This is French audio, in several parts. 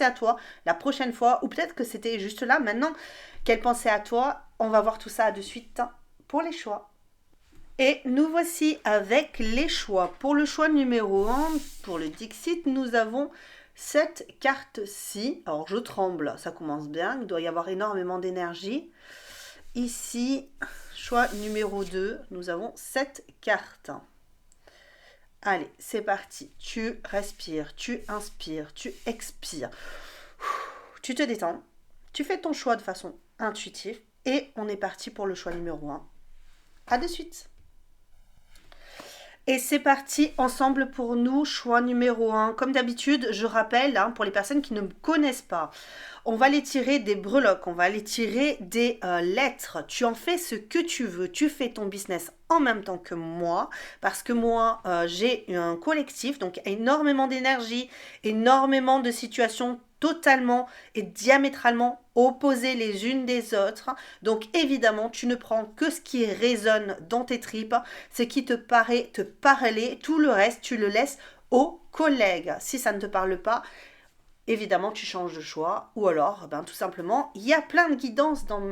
pensé à toi la prochaine fois, ou peut-être que c'était juste là maintenant qu'elle pensait à toi. On va voir tout ça de suite pour les choix. Et nous voici avec les choix. Pour le choix numéro 1, pour le Dixit, nous avons cette carte-ci. Alors je tremble, ça commence bien, il doit y avoir énormément d'énergie. Ici, choix numéro 2, nous avons cette carte. Allez, c'est parti. Tu respires, tu inspires, tu expires. Tu te détends, tu fais ton choix de façon intuitive et on est parti pour le choix numéro 1. À de suite. Et c'est parti ensemble pour nous, choix numéro 1. Comme d'habitude, je rappelle, pour les personnes qui ne me connaissent pas, on va les tirer des breloques, on va les tirer des lettres. Tu en fais ce que tu veux, tu fais ton business en même temps que moi, parce que moi, j'ai un collectif, donc énormément d'énergie, énormément de situations totalement et diamétralement opposées les unes des autres. Donc évidemment, tu ne prends que ce qui résonne dans tes tripes, ce qui te paraît te parler, tout le reste, tu le laisses aux collègues. Si ça ne te parle pas, évidemment, tu changes de choix. Ou alors, tout simplement, il y a plein de guidances dans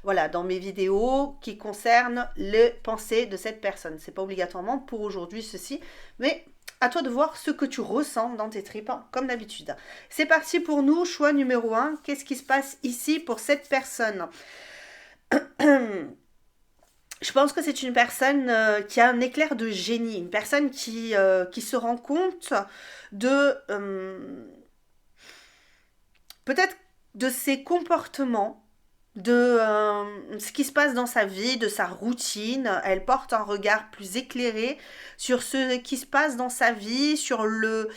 dans mes vidéos qui concernent les pensées de cette personne. C'est pas obligatoirement pour aujourd'hui ceci, mais à toi de voir ce que tu ressens dans tes tripes, comme d'habitude. C'est parti pour nous, choix numéro 1. Qu'est-ce qui se passe ici pour cette personne? Je pense que c'est une personne qui a un éclair de génie, une personne qui se rend compte de peut-être de ses comportements, de ce qui se passe dans sa vie, de sa routine. Elle porte un regard plus éclairé sur ce qui se passe dans sa vie, sur le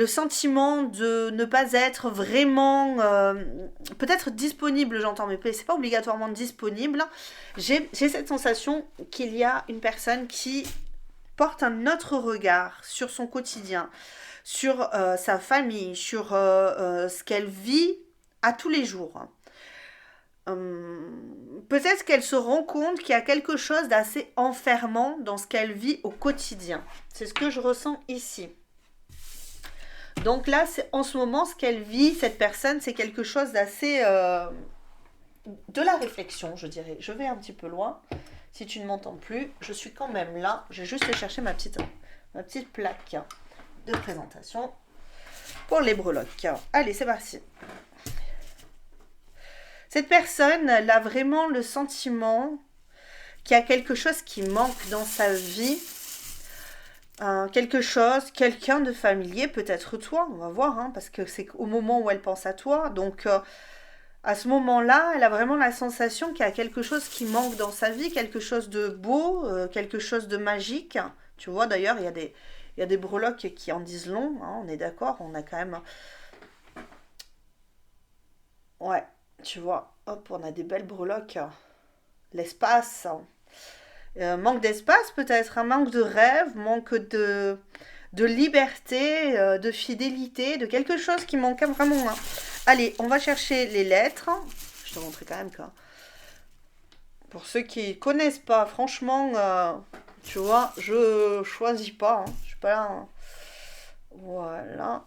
sentiment de ne pas être vraiment peut-être disponible, j'entends, mais c'est pas obligatoirement disponible. J'ai cette sensation qu'il y a une personne qui porte un autre regard sur son quotidien, sur sa famille, sur ce qu'elle vit à tous les jours. Peut-être qu'elle se rend compte qu'il y a quelque chose d'assez enfermant dans ce qu'elle vit au quotidien. C'est ce que je ressens ici. Donc là, en ce moment, ce qu'elle vit, cette personne, c'est quelque chose d'assez de la réflexion, je dirais. Je vais un petit peu loin. Si tu ne m'entends plus, je suis quand même là. Je vais juste chercher ma petite plaque de présentation pour les breloques. Allez, c'est parti. Cette personne, elle a vraiment le sentiment qu'il y a quelque chose qui manque dans sa vie. Quelqu'un de familier, peut-être toi, on va voir, parce que c'est au moment où elle pense à toi. Donc, à ce moment-là, elle a vraiment la sensation qu'il y a quelque chose qui manque dans sa vie, quelque chose de beau, quelque chose de magique. Tu vois, d'ailleurs, il y a des breloques qui en disent long, on est d'accord, on a quand même... Ouais, tu vois, hop, on a des belles breloques. L'espace, manque d'espace peut-être, un manque de rêve, manque de liberté, de fidélité, de quelque chose qui manque vraiment. Allez, on va chercher les lettres. Je te montrerai quand même que pour ceux qui ne connaissent pas, franchement, tu vois, je choisis pas. Je suis pas là. Voilà.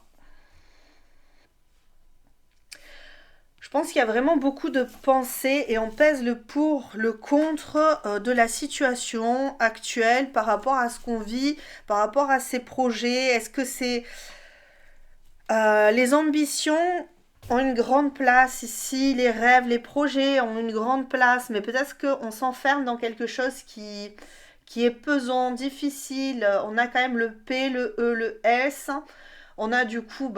Je pense qu'il y a vraiment beaucoup de pensées et on pèse le pour, le contre de la situation actuelle par rapport à ce qu'on vit, par rapport à ses projets. Est-ce que c'est... les ambitions ont une grande place ici, les rêves, les projets ont une grande place, mais peut-être qu'on s'enferme dans quelque chose qui est pesant, difficile. On a quand même le P, le E, le S. On a du coup,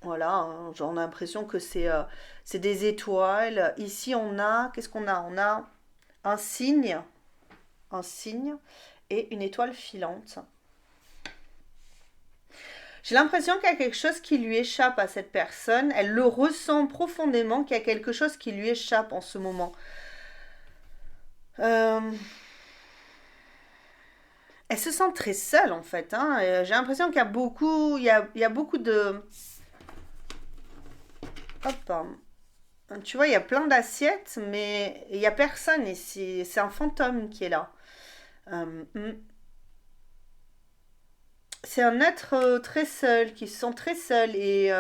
voilà, on a l'impression que c'est des étoiles. Ici, qu'est-ce qu'on a? On a un signe et une étoile filante. J'ai l'impression qu'il y a quelque chose qui lui échappe à cette personne. Elle le ressent profondément qu'il y a quelque chose qui lui échappe en ce moment. Elle se sent très seule en fait. J'ai l'impression qu'il y a beaucoup, il y a beaucoup de... Hop, tu vois, il y a plein d'assiettes, mais il n'y a personne ici. C'est un fantôme qui est là. Euh, c'est un être très seul, qui se sent très seul et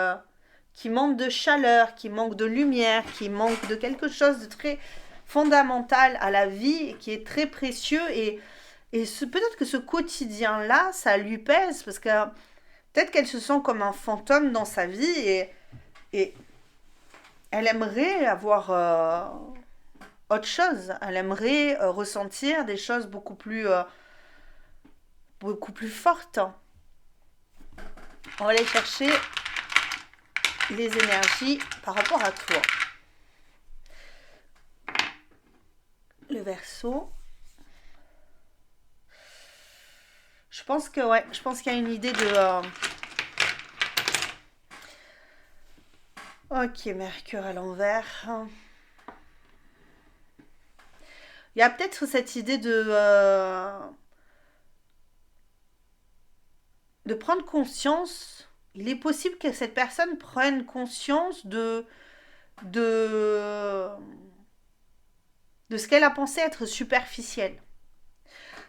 qui manque de chaleur, qui manque de lumière, qui manque de quelque chose de très fondamental à la vie, et qui est très précieux. Et peut-être que ce quotidien-là, ça lui pèse, parce que peut-être qu'elle se sent comme un fantôme dans sa vie et elle aimerait avoir autre chose. Elle aimerait ressentir des choses beaucoup plus fortes. On va aller chercher les énergies par rapport à toi. Le Verseau. Je pense que ouais, je pense qu'il y a une idée de. Ok, Mercure à l'envers. Il y a peut-être cette idée de prendre conscience. Il est possible que cette personne prenne conscience de, de ce qu'elle a pensé être superficiel,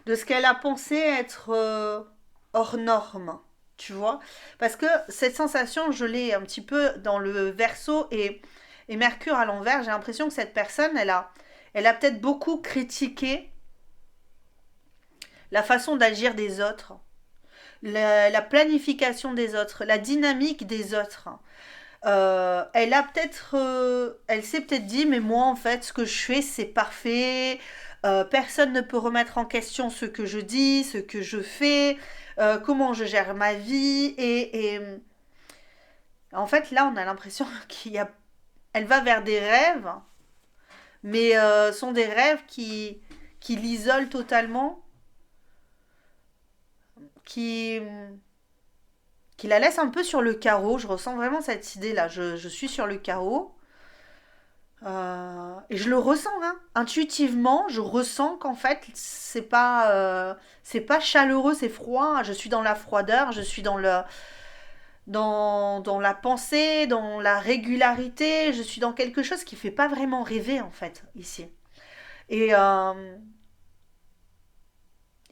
de ce qu'elle a pensé être hors norme, tu vois. Parce que cette sensation, je l'ai un petit peu dans le Verseau et Mercure à l'envers. J'ai l'impression que cette personne, elle a peut-être beaucoup critiqué la façon d'agir des autres, la planification des autres, la dynamique des autres. Elle s'est peut-être dit, mais moi en fait, ce que je fais, c'est parfait. Personne ne peut remettre en question ce que je dis, ce que je fais, comment je gère ma vie. Et en fait, là, on a l'impression elle va vers des rêves, mais sont des rêves qui l'isolent totalement, qui, qui la laissent un peu sur le carreau. Je ressens vraiment cette idée-là. Je suis sur le carreau. Et je le ressens, hein. Intuitivement, je ressens qu'en fait, c'est pas chaleureux, c'est froid. Je suis dans la froideur, je suis dans la pensée, dans la régularité. Je suis dans quelque chose qui fait pas vraiment rêver, en fait, ici. Et, euh,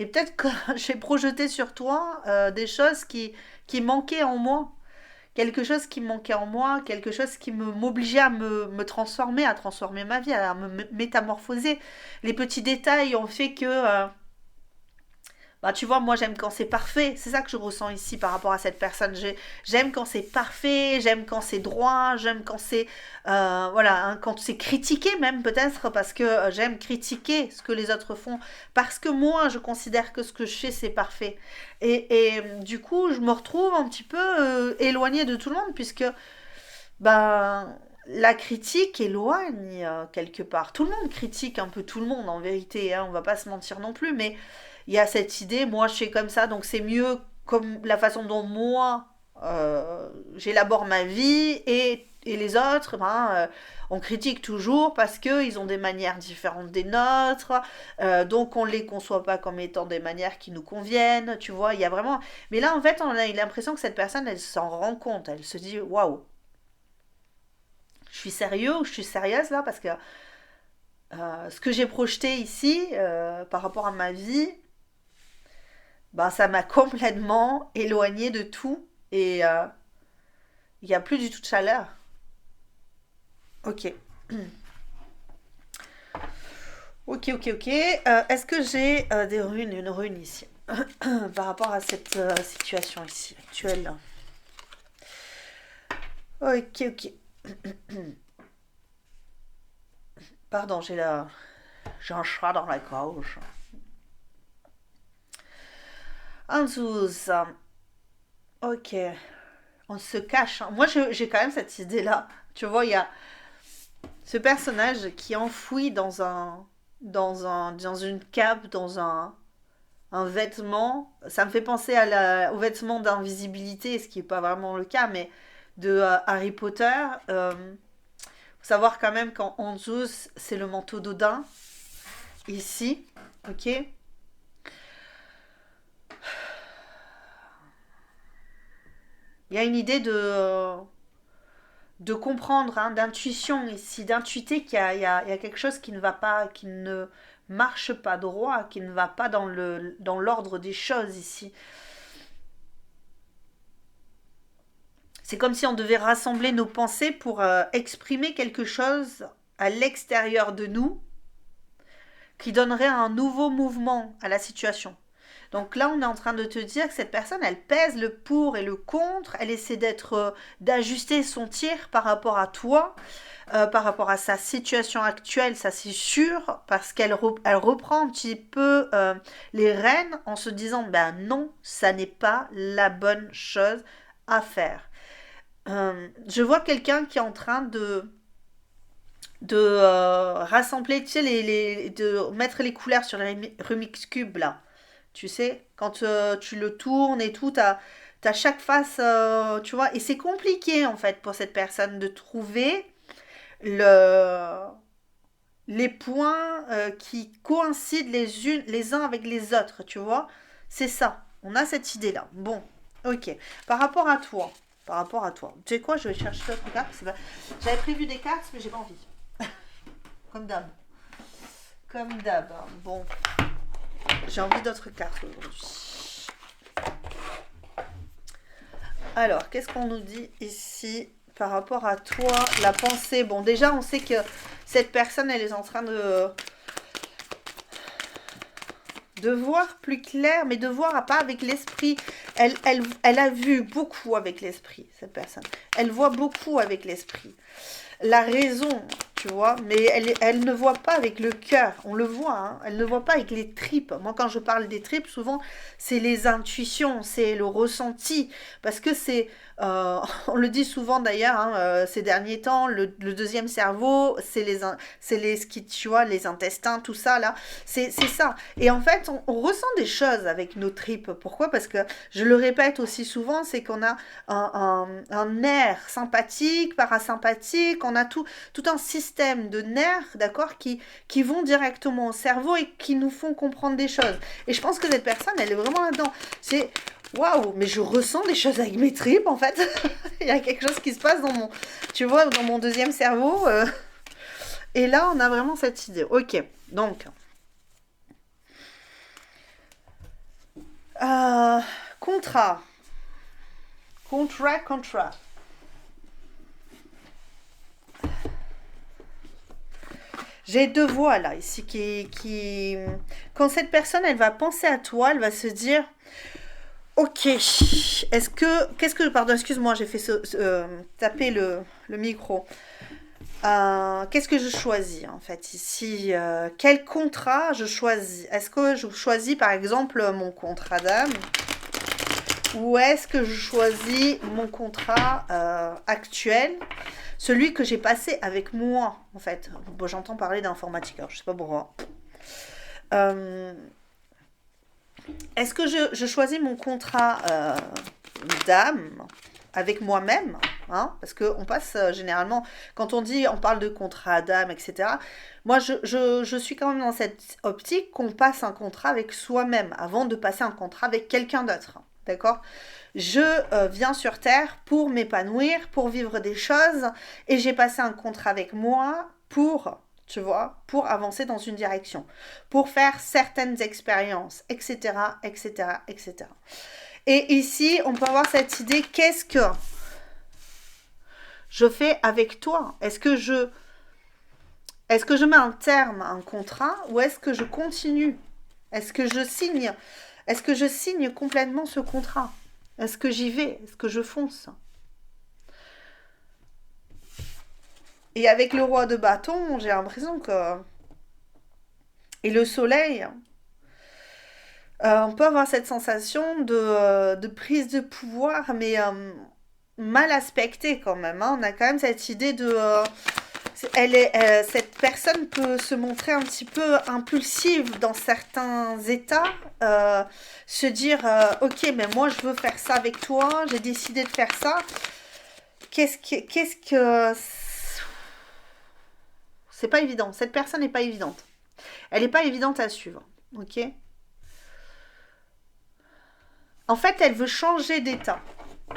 et peut-être que j'ai projeté sur toi des choses qui manquaient en moi. Quelque chose qui me manquait en moi, quelque chose qui m'obligeait à me transformer, à transformer ma vie, à me métamorphoser. Les petits détails ont fait que, bah, tu vois, moi j'aime quand c'est parfait. C'est ça que je ressens ici par rapport à cette personne. J'aime quand c'est parfait, j'aime quand c'est droit, j'aime quand c'est, voilà, hein, quand c'est critiqué même peut-être parce que j'aime critiquer ce que les autres font parce que moi je considère que ce que je fais c'est parfait. Du coup, je me retrouve un petit peu éloignée de tout le monde puisque ben, la critique éloigne quelque part. Tout le monde critique un peu tout le monde en vérité, hein, on va pas se mentir non plus, mais il y a cette idée, moi je fais comme ça, donc c'est mieux comme la façon dont moi j'élabore ma vie et les autres, ben, on critique toujours parce qu'ils ont des manières différentes des nôtres, donc on les conçoit pas comme étant des manières qui nous conviennent, tu vois, il y a vraiment... Mais là en fait on a l'impression que cette personne elle s'en rend compte, elle se dit waouh, je suis sérieux ou je suis sérieuse là parce que ce que j'ai projeté ici par rapport à ma vie, ben, ça m'a complètement éloignée de tout et il n'y a plus du tout de chaleur. Ok. Ok, ok, ok. Est-ce que j'ai des runes, une rune ici par rapport à cette situation ici actuelle? Ok, ok. Pardon, j'ai un chat dans la gorge. Anzuz. Ok. On se cache, hein. Moi, j'ai quand même cette idée-là. Tu vois, il y a ce personnage qui est enfoui dans une cape, dans un vêtement. Ça me fait penser au vêtement d'invisibilité, ce qui n'est pas vraiment le cas, mais de Harry Potter. Faut savoir quand même qu'en Anzus, c'est le manteau d'Odin, ici. Ok. Il y a une idée de comprendre, hein, d'intuition ici, d'intuiter qu'il y a quelque chose qui ne va pas, qui ne marche pas droit, qui ne va pas dans l'ordre des choses ici. C'est comme si on devait rassembler nos pensées pour exprimer quelque chose à l'extérieur de nous qui donnerait un nouveau mouvement à la situation. Donc là, on est en train de te dire que cette personne, elle pèse le pour et le contre, elle essaie d'ajuster son tir par rapport à toi, par rapport à sa situation actuelle, ça c'est sûr, parce elle reprend un petit peu les rênes en se disant, ben non, ça n'est pas la bonne chose à faire. Je vois quelqu'un qui est en train de rassembler, tu sais, de mettre les couleurs sur les Rubik's Cube là. Tu sais, quand tu le tournes et tout, t'as chaque face, tu vois, et c'est compliqué en fait pour cette personne de trouver le, les points qui coïncident les uns avec les autres, tu vois. C'est ça, on a cette idée-là. Bon, ok. Par rapport à toi, par rapport à toi, tu sais quoi, je vais chercher d'autres cartes. J'avais prévu des cartes, mais j'ai pas envie. Comme d'hab. Comme d'hab. Bon, j'ai envie d'autres cartes aujourd'hui. Alors, qu'est-ce qu'on nous dit ici par rapport à toi, la pensée? Bon, déjà, on sait que cette personne, elle est en train de voir plus clair, mais de voir pas avec l'esprit. Elle a vu beaucoup avec l'esprit, cette personne. Elle voit beaucoup avec l'esprit. La raison, tu vois, mais elle ne voit pas avec le cœur, on le voit, hein, elle ne voit pas avec les tripes. Moi, quand je parle des tripes, souvent, c'est les intuitions, c'est le ressenti, parce que on le dit souvent d'ailleurs, hein, ces derniers temps, le deuxième cerveau, ce qui, tu vois, les intestins, tout ça, là, c'est ça. Et en fait, on ressent des choses avec nos tripes. Pourquoi? Parce que, je le répète aussi souvent, c'est qu'on a un nerf sympathique, parasympathique, on a tout un système de nerfs, d'accord, qui vont directement au cerveau et qui nous font comprendre des choses. Et je pense que cette personne, elle est vraiment là-dedans. C'est waouh, mais je ressens des choses avec mes tripes, en fait. Il y a quelque chose qui se passe tu vois, dans mon deuxième cerveau. Et là, on a vraiment cette idée. Ok, donc. Contrat. Contrat. J'ai deux voix là, ici, Quand cette personne, elle va penser à toi, elle va se dire, ok, pardon, excuse-moi, j'ai fait taper le micro. Qu'est-ce que je choisis en fait ici? Quel contrat je choisis? Est-ce que je choisis par exemple mon contrat d'âme? Ou est-ce que je choisis mon contrat actuel? Celui que j'ai passé avec moi, en fait. Bon, j'entends parler d'informatique, je sais pas pourquoi. Est-ce que je choisis mon contrat d'âme avec moi-même, hein, parce qu'on passe généralement, quand on parle de contrat d'âme, etc., moi je suis quand même dans cette optique qu'on passe un contrat avec soi-même avant de passer un contrat avec quelqu'un d'autre, d'accord? Je viens sur Terre pour m'épanouir, pour vivre des choses, et j'ai passé un contrat avec moi tu vois, pour avancer dans une direction, pour faire certaines expériences, etc., etc., etc. Et ici, on peut avoir cette idée, qu'est-ce que je fais avec toi? Est-ce que je mets un terme à un contrat ou est-ce que je continue? Est-ce que je signe? Est-ce que je signe complètement ce contrat? Est-ce que j'y vais? Est-ce que je fonce? Et avec le roi de bâton, j'ai l'impression que... Et le soleil, on peut avoir cette sensation de prise de pouvoir, mais mal aspectée quand même, hein. On a quand même cette idée de... cette personne peut se montrer un petit peu impulsive dans certains états, se dire ok, mais moi je veux faire ça avec toi, j'ai décidé de faire ça. Qu'est-ce que c'est pas évident. Cette personne n'est pas évidente. Elle n'est pas évidente à suivre, ok. En fait, elle veut changer d'état.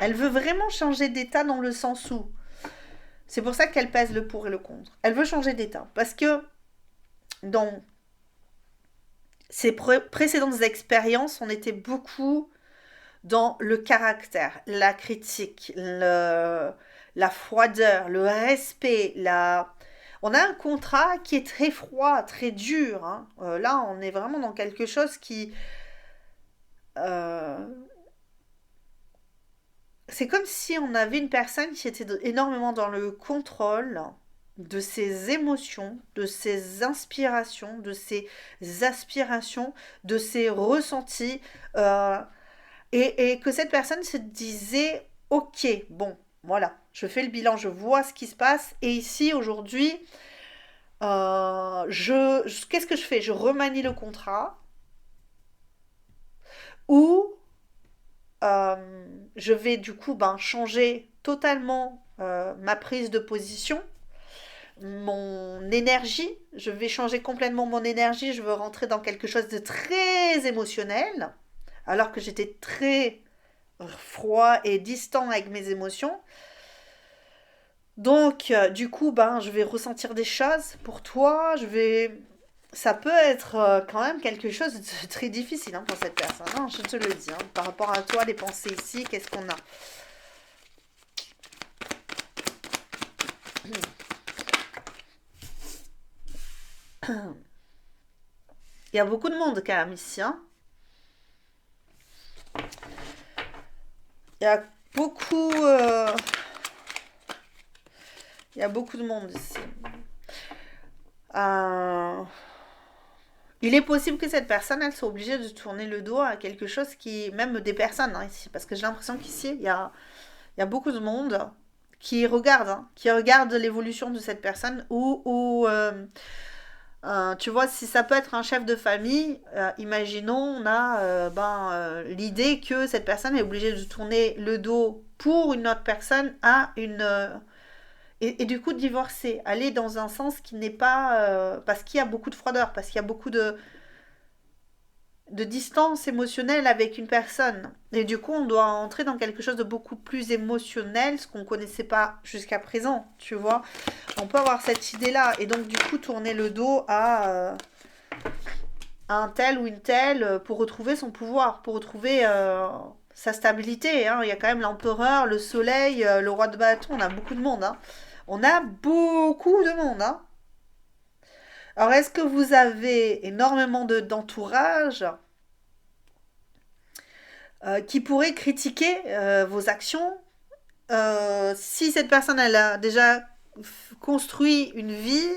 Elle veut vraiment changer d'état dans le sens où c'est pour ça qu'elle pèse le pour et le contre. Elle veut changer d'état. Parce que dans ses précédentes expériences, on était beaucoup dans le caractère, la critique, la froideur, le respect, On a un contrat qui est très froid, très dur, hein. Là, on est vraiment dans quelque chose qui... euh, C'est comme si on avait une personne qui était énormément dans le contrôle de ses émotions, de ses inspirations, de ses aspirations, de ses ressentis, euh, et que cette personne se disait, ok, bon, voilà, je fais le bilan, je vois ce qui se passe, et ici, aujourd'hui, qu'est-ce que je fais? Je remanie le contrat, ou je vais du coup ben, changer totalement ma prise de position, mon énergie. Je vais changer complètement mon énergie. Je veux rentrer dans quelque chose de très émotionnel, alors que j'étais très froid et distant avec mes émotions. Donc, du coup, ben, je vais ressentir des choses pour toi. Ça peut être quand même quelque chose de très difficile hein, pour cette personne. Hein, je te le dis. Hein. Par rapport à toi, les pensées ici, qu'est-ce qu'on a? Il y a beaucoup de monde quand même ici. Hein. Il y a beaucoup, euh, il y a beaucoup de monde ici. Euh, Il est possible que cette personne, elle soit obligée de tourner le dos à quelque chose qui, même des personnes hein, ici, parce que j'ai l'impression qu'ici, il y a beaucoup de monde qui regarde l'évolution de cette personne, tu vois, si ça peut être un chef de famille, imaginons, on a l'idée que cette personne est obligée de tourner le dos pour une autre personne et du coup de divorcer, aller dans un sens qui n'est pas... parce qu'il y a beaucoup de froideur, parce qu'il y a beaucoup de distance émotionnelle avec une personne. Et du coup, on doit entrer dans quelque chose de beaucoup plus émotionnel, ce qu'on ne connaissait pas jusqu'à présent, tu vois. On peut avoir cette idée-là, et donc du coup tourner le dos à un tel ou une telle pour retrouver son pouvoir, pour retrouver sa stabilité. Hein. Il y a quand même l'empereur, le soleil, le roi de bâton, on a beaucoup de monde. Hein. On a beaucoup de monde. Hein. Alors, est-ce que vous avez énormément d'entourage qui pourrait critiquer vos actions si cette personne elle a déjà construit une vie,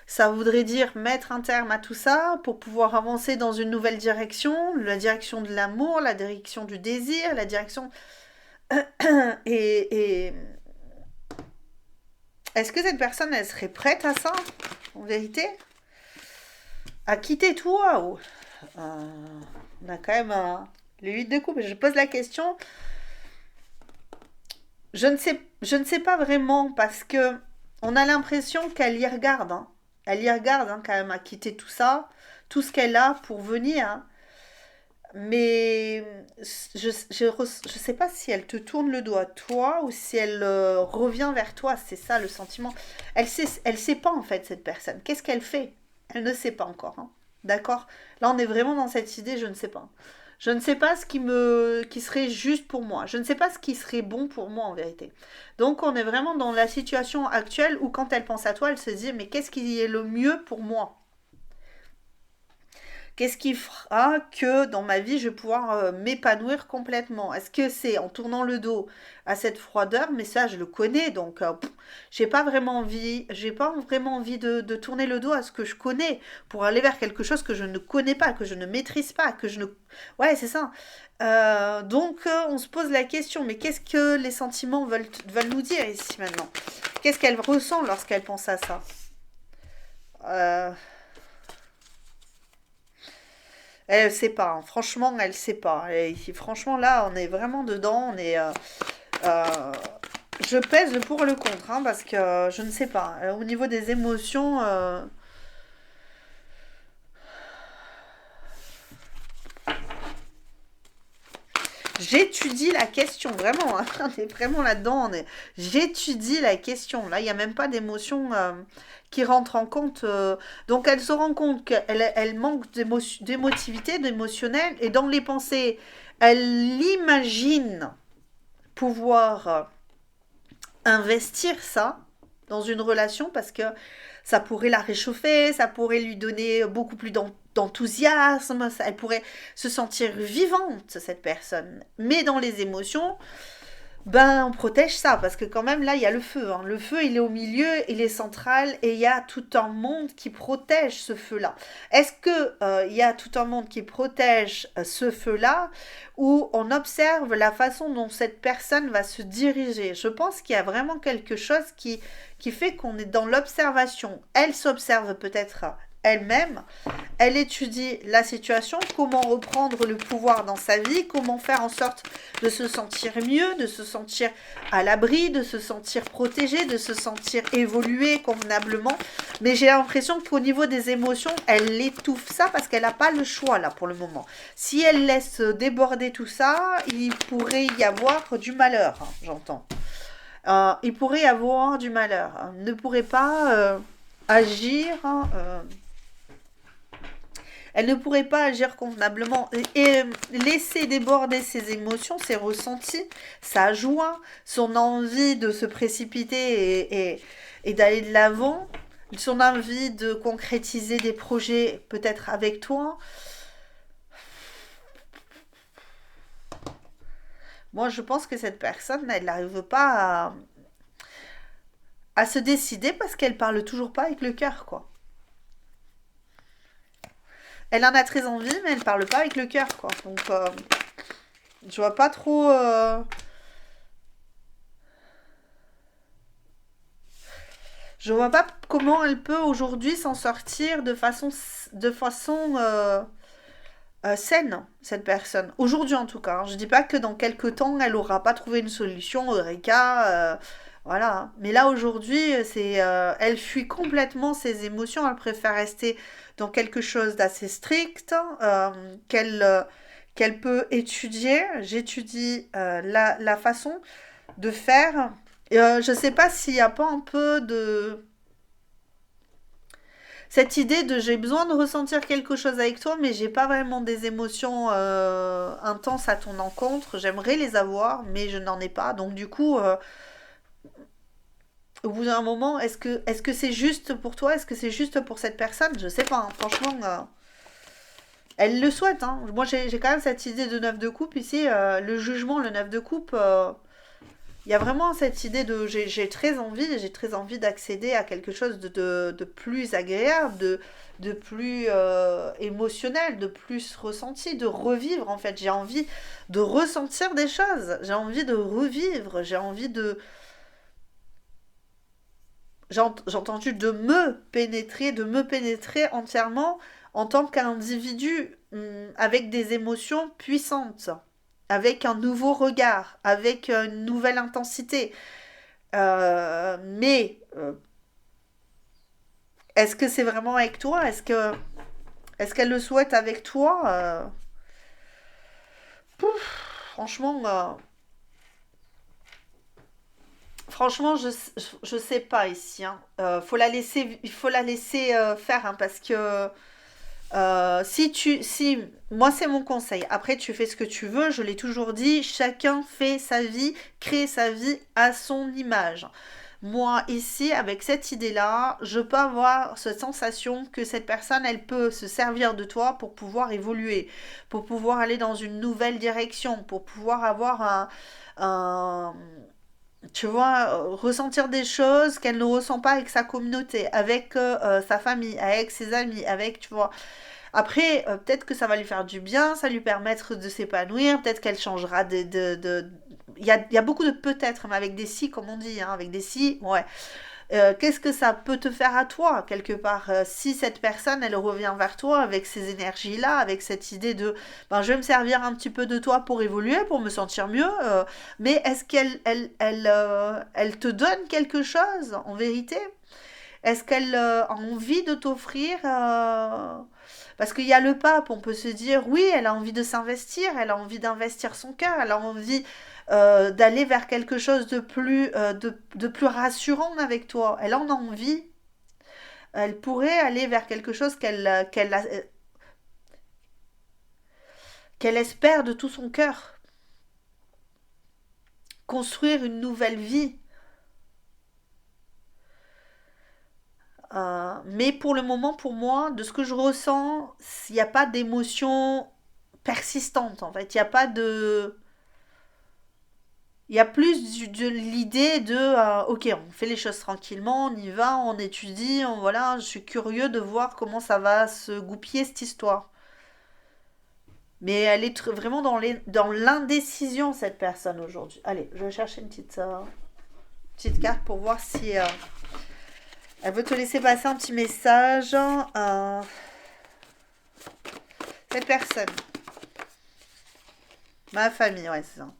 ça voudrait dire mettre un terme à tout ça pour pouvoir avancer dans une nouvelle direction, la direction de l'amour, la direction du désir, la direction... et est-ce que cette personne, elle serait prête à ça, en vérité? À quitter tout? Waouh. On a quand même le 8 de coupe. Je pose la question. Je ne sais pas vraiment parce que on a l'impression qu'elle y regarde. Hein. Elle y regarde hein, quand même à quitter tout ça, tout ce qu'elle a pour venir. Hein. Mais je sais pas si elle te tourne le dos à toi ou si elle revient vers toi. C'est ça le sentiment. Elle sait pas en fait cette personne. Qu'est-ce qu'elle fait? Elle ne sait pas encore. Hein. D'accord? Là, on est vraiment dans cette idée. Je ne sais pas. Je ne sais pas qui serait juste pour moi. Je ne sais pas ce qui serait bon pour moi en vérité. Donc, on est vraiment dans la situation actuelle où quand elle pense à toi, elle se dit mais qu'est-ce qui est le mieux pour moi? Qu'est-ce qui fera que dans ma vie, je vais pouvoir m'épanouir complètement? Est-ce que c'est en tournant le dos à cette froideur? Mais ça, je le connais, donc j'ai pas vraiment envie de tourner le dos à ce que je connais pour aller vers quelque chose que je ne connais pas, que je ne maîtrise pas, que je ne... Ouais, c'est ça. On se pose la question, mais qu'est-ce que les sentiments veulent nous dire ici maintenant? Qu'est-ce qu'elle ressent lorsqu'elle pense à ça? Euh, Elle sait pas, hein. Franchement, elle sait pas. Franchement, là, on est vraiment dedans. Euh, je pèse le pour et le contre, hein, parce que je ne sais pas. Au niveau des émotions, j'étudie la question, vraiment. Hein. On est vraiment là-dedans. J'étudie la question. Là, il n'y a même pas d'émotion qui rentre en compte. Donc, elle se rend compte qu'elle manque d'émotivité, d'émotionnel. Et dans les pensées, Elle imagine pouvoir investir ça dans une relation parce que ça pourrait la réchauffer, ça pourrait lui donner beaucoup plus d'enthousiasme, elle pourrait se sentir vivante, cette personne. Mais dans les émotions, ben, on protège ça, parce que quand même, là, il y a le feu, hein. Le feu, il est au milieu, il est central, et il y a tout un monde qui protège ce feu-là. Est-ce que il y a tout un monde qui protège ce feu-là, où on observe la façon dont cette personne va se diriger? Je pense qu'il y a vraiment quelque chose qui fait qu'on est dans l'observation. Elle s'observe peut-être elle-même, elle étudie la situation, comment reprendre le pouvoir dans sa vie, comment faire en sorte de se sentir mieux, de se sentir à l'abri, de se sentir protégé, de se sentir évoluer convenablement. Mais j'ai l'impression qu'au niveau des émotions, elle étouffe ça parce qu'elle n'a pas le choix là pour le moment. Si elle laisse déborder tout ça, il pourrait y avoir du malheur, hein, j'entends. Il pourrait y avoir du malheur. Elle ne pourrait pas agir. Elle ne pourrait pas agir convenablement et laisser déborder ses émotions, ses ressentis, sa joie, son envie de se précipiter et d'aller de l'avant, son envie de concrétiser des projets peut-être avec toi. Moi, je pense que cette personne, elle n'arrive pas à se décider parce qu'elle parle toujours pas avec le cœur, quoi. Elle en a très envie, mais elle parle pas avec le cœur, quoi. Donc, je vois pas trop. Je vois pas comment elle peut aujourd'hui s'en sortir de façon saine, cette personne. Aujourd'hui, en tout cas, hein. Je dis pas que dans quelques temps, elle aura pas trouvé une solution, Eureka. Voilà, hein. Mais là, aujourd'hui, elle fuit complètement ses émotions. Elle préfère rester dans quelque chose d'assez strict, qu'elle peut étudier. J'étudie la façon de faire. Je sais pas s'il n'y a pas un peu de cette idée de j'ai besoin de ressentir quelque chose avec toi, mais j'ai pas vraiment des émotions intenses à ton encontre. J'aimerais les avoir, mais je n'en ai pas. Donc du coup, au bout d'un moment, est-ce que c'est juste pour toi? Est-ce que c'est juste pour cette personne? Je sais pas, hein. Franchement, elle le souhaite, hein. Moi, j'ai quand même cette idée de neuf de coupe ici. Le jugement, le neuf de coupe. Il y a vraiment cette idée de j'ai très envie d'accéder à quelque chose de plus agréable, de plus émotionnel, de plus ressenti, de revivre en fait. J'ai envie de ressentir des choses, j'ai envie de revivre, j'ai entendu de me pénétrer entièrement en tant qu'individu avec des émotions puissantes, avec un nouveau regard, avec une nouvelle intensité. Mais est-ce que c'est vraiment avec toi? Est-ce qu'elle le souhaite avec toi? Pouf, franchement, franchement, je sais pas ici, hein. Il faut la laisser faire, hein, parce que si, moi c'est mon conseil. Après, tu fais ce que tu veux. Je l'ai toujours dit. Chacun fait sa vie, crée sa vie à son image. Moi, ici, avec cette idée-là, je peux avoir cette sensation que cette personne, elle peut se servir de toi pour pouvoir évoluer, pour pouvoir aller dans une nouvelle direction, pour pouvoir avoir un, tu vois, ressentir des choses qu'elle ne ressent pas avec sa communauté, avec sa famille, avec ses amis, avec, tu vois. Après, peut-être que ça va lui faire du bien, ça lui permettre de s'épanouir, peut-être qu'elle changera Il y a beaucoup de peut-être, mais avec des si, comme on dit, hein, avec des si, ouais. Qu'est-ce que ça peut te faire à toi, quelque part, si cette personne, elle revient vers toi avec ces énergies-là, avec cette idée de, ben, je vais me servir un petit peu de toi pour évoluer, pour me sentir mieux, mais est-ce qu'elle te donne quelque chose, en vérité? Est-ce qu'elle a envie de t'offrir parce qu'il y a le pape, on peut se dire, oui, elle a envie de s'investir, elle a envie d'investir son cœur, elle a envie d'aller vers quelque chose de plus rassurant avec toi. Elle en a envie. Elle pourrait aller vers quelque chose qu'elle espère de tout son cœur construire une nouvelle vie. Mais pour le moment, pour moi, de ce que je ressens, il n'y a pas d'émotion persistante en fait. Il n'y a pas de. Il y a plus de l'idée de ok, on fait les choses tranquillement, on y va, on étudie, voilà, je suis curieux de voir comment ça va se goupiller cette histoire. Mais elle est vraiment dans l'indécision, cette personne aujourd'hui. Allez, je vais chercher une petite carte pour voir si elle veut te laisser passer un petit message. Cette personne, ma famille, ouais, c'est ça.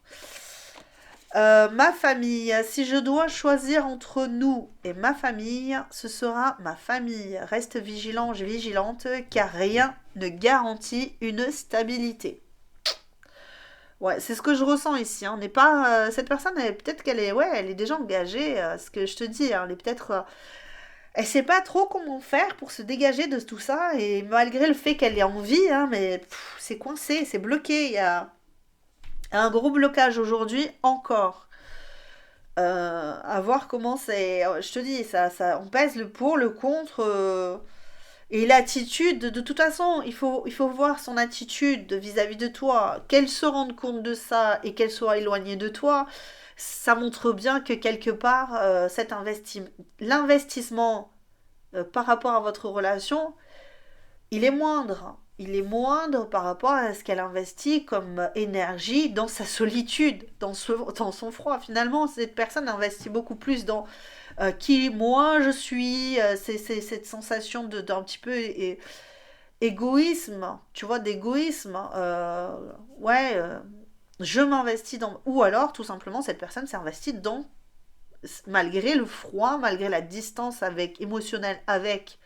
Ma famille, si je dois choisir entre nous et ma famille, ce sera ma famille. Reste vigilant, vigilante, car rien ne garantit une stabilité. Ouais, c'est ce que je ressens ici. Hein. On n'est pas, cette personne, peut-être qu'elle est, ouais, elle est déjà engagée. Ce que je te dis, hein, elle est peut-être, elle sait pas trop comment faire pour se dégager de tout ça. Et malgré le fait qu'elle ait envie, hein, mais c'est coincé, c'est bloqué. Il y a un gros blocage aujourd'hui encore. À voir comment c'est. Je te dis, on pèse le pour, le contre. Et l'attitude, de toute façon, il faut voir son attitude vis-à-vis de toi. Qu'elle se rende compte de ça et qu'elle soit éloignée de toi, ça montre bien que quelque part, l'investissement par rapport à votre relation, il est moindre. Il est moindre par rapport à ce qu'elle investit comme énergie dans sa solitude, dans son froid. Finalement, cette personne investit beaucoup plus dans qui moi je suis, c'est cette sensation d'un petit peu égoïsme, tu vois, d'égoïsme. Ouais, je m'investis dans. Ou alors, tout simplement, cette personne s'est investie dans, malgré le froid, malgré la distance émotionnelle avec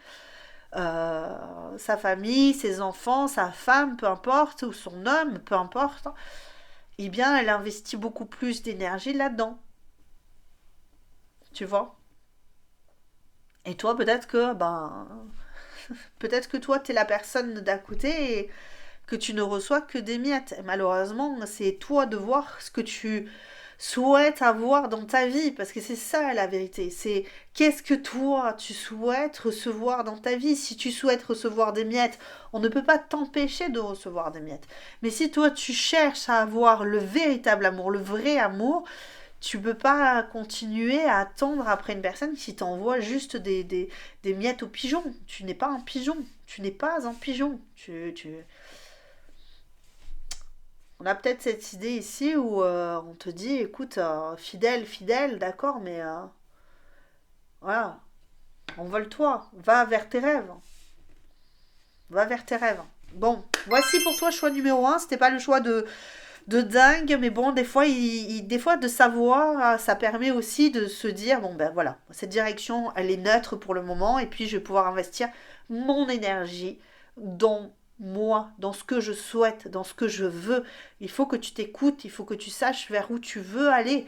sa famille, ses enfants, sa femme, peu importe, ou son homme, peu importe, eh bien, elle investit beaucoup plus d'énergie là-dedans. Tu vois? Et toi, peut-être que toi, t'es la personne d'à côté et que tu ne reçois que des miettes. Et malheureusement, c'est toi de voir ce que tu souhaites avoir dans ta vie, parce que c'est ça la vérité. C'est qu'est-ce que toi, tu souhaites recevoir dans ta vie. Si tu souhaites recevoir des miettes, on ne peut pas t'empêcher de recevoir des miettes. Mais si toi, tu cherches à avoir le véritable amour, le vrai amour, tu peux pas continuer à attendre après une personne qui t'envoie juste des miettes aux pigeons. Tu n'es pas un pigeon. Tu n'es pas un pigeon. On a peut-être cette idée ici où on te dit, écoute, fidèle, fidèle, d'accord, mais voilà, envole-toi, va vers tes rêves. Va vers tes rêves. Bon, voici pour toi choix numéro un. C'était pas le choix de dingue, mais bon, des fois, des fois de savoir, ça permet aussi de se dire, bon ben voilà, cette direction, elle est neutre pour le moment, et puis je vais pouvoir investir mon énergie dans moi, dans ce que je souhaite, dans ce que je veux. Il faut que tu t'écoutes, il faut que tu saches vers où tu veux aller.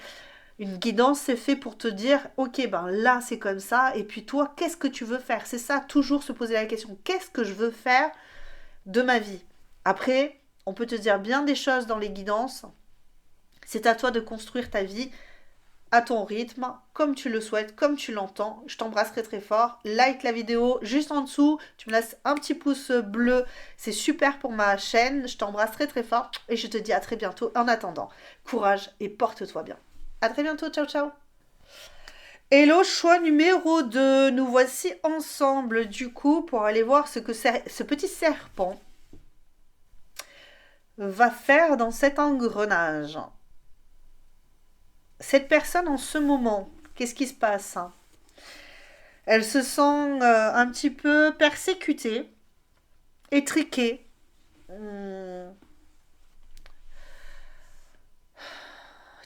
Une guidance, c'est fait pour te dire, ok, ben là, c'est comme ça, et puis toi, qu'est-ce que tu veux faire? C'est ça, toujours se poser la question, qu'est-ce que je veux faire de ma vie? Après, on peut te dire bien des choses dans les guidances. C'est à toi de construire ta vie à ton rythme, comme tu le souhaites, comme tu l'entends. Je t'embrasse très très fort. Like la vidéo juste en dessous. Tu me laisses un petit pouce bleu. C'est super pour ma chaîne. Je t'embrasse très très fort. Et je te dis à très bientôt. En attendant, courage et porte-toi bien. À très bientôt. Ciao ciao. Hello, choix numéro 2. Nous voici ensemble du coup pour aller voir ce que ce petit serpent va faire dans cet engrenage. Cette personne en ce moment, qu'est-ce qui se passe? Elle se sent un petit peu persécutée, étriquée.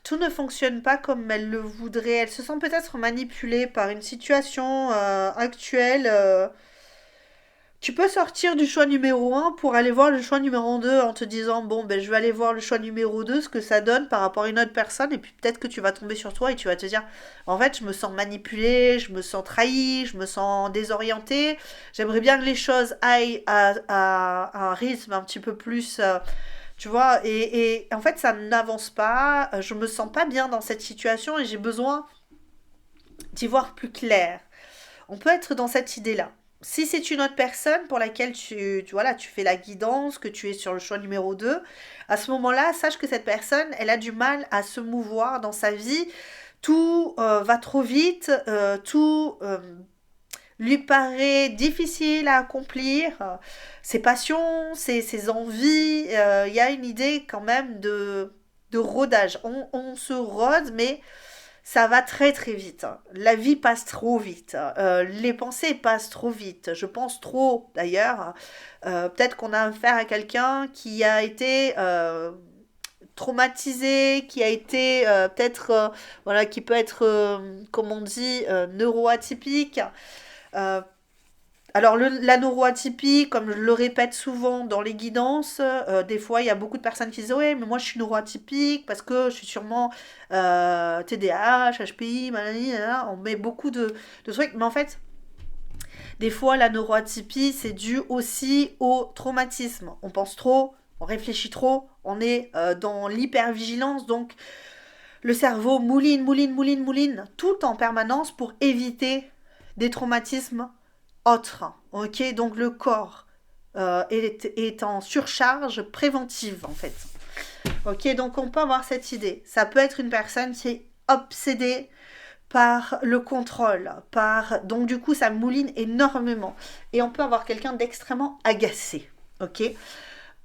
Tout ne fonctionne pas comme elle le voudrait. Elle se sent peut-être manipulée par une situation actuelle. Tu peux sortir du choix numéro un pour aller voir le choix numéro 2 en te disant bon ben je vais aller voir le choix numéro 2 ce que ça donne par rapport à une autre personne, et puis peut-être que tu vas tomber sur toi et tu vas te dire en fait je me sens manipulée, je me sens trahie, je me sens désorientée, j'aimerais bien que les choses aillent à un rythme un petit peu plus Tu vois, et en fait, ça n'avance pas. Je me sens pas bien dans cette situation et j'ai besoin d'y voir plus clair. On peut être dans cette idée-là. Si c'est une autre personne pour laquelle voilà, tu fais la guidance, que tu es sur le choix numéro 2, à ce moment-là, sache que cette personne, elle a du mal à se mouvoir dans sa vie. Tout va trop vite, tout lui paraît difficile à accomplir. Ses passions, ses envies, il y a une idée quand même de rodage. On se rôde, mais ça va très très vite. La vie passe trop vite. Les pensées passent trop vite. Je pense trop d'ailleurs. Peut-être qu'on a affaire à quelqu'un qui a été traumatisé, qui a été peut-être, voilà, qui peut être, comme on dit, neuroatypique. Euh, alors la neuroatypie, comme je le répète souvent dans les guidances, des fois il y a beaucoup de personnes qui disent ouais mais moi je suis neuroatypique parce que je suis sûrement TDAH, HPI, maladie, on met beaucoup de trucs, mais en fait des fois la neuroatypie c'est dû aussi au traumatisme. On pense trop, on réfléchit trop, on est dans l'hypervigilance, donc le cerveau mouline, mouline, mouline, mouline, tout en permanence pour éviter des traumatismes autres. Ok, donc le corps est en surcharge préventive en fait. Ok, donc on peut avoir cette idée. Ça peut être une personne qui est obsédée par le contrôle, donc du coup ça mouline énormément. Et on peut avoir quelqu'un d'extrêmement agacé. Ok,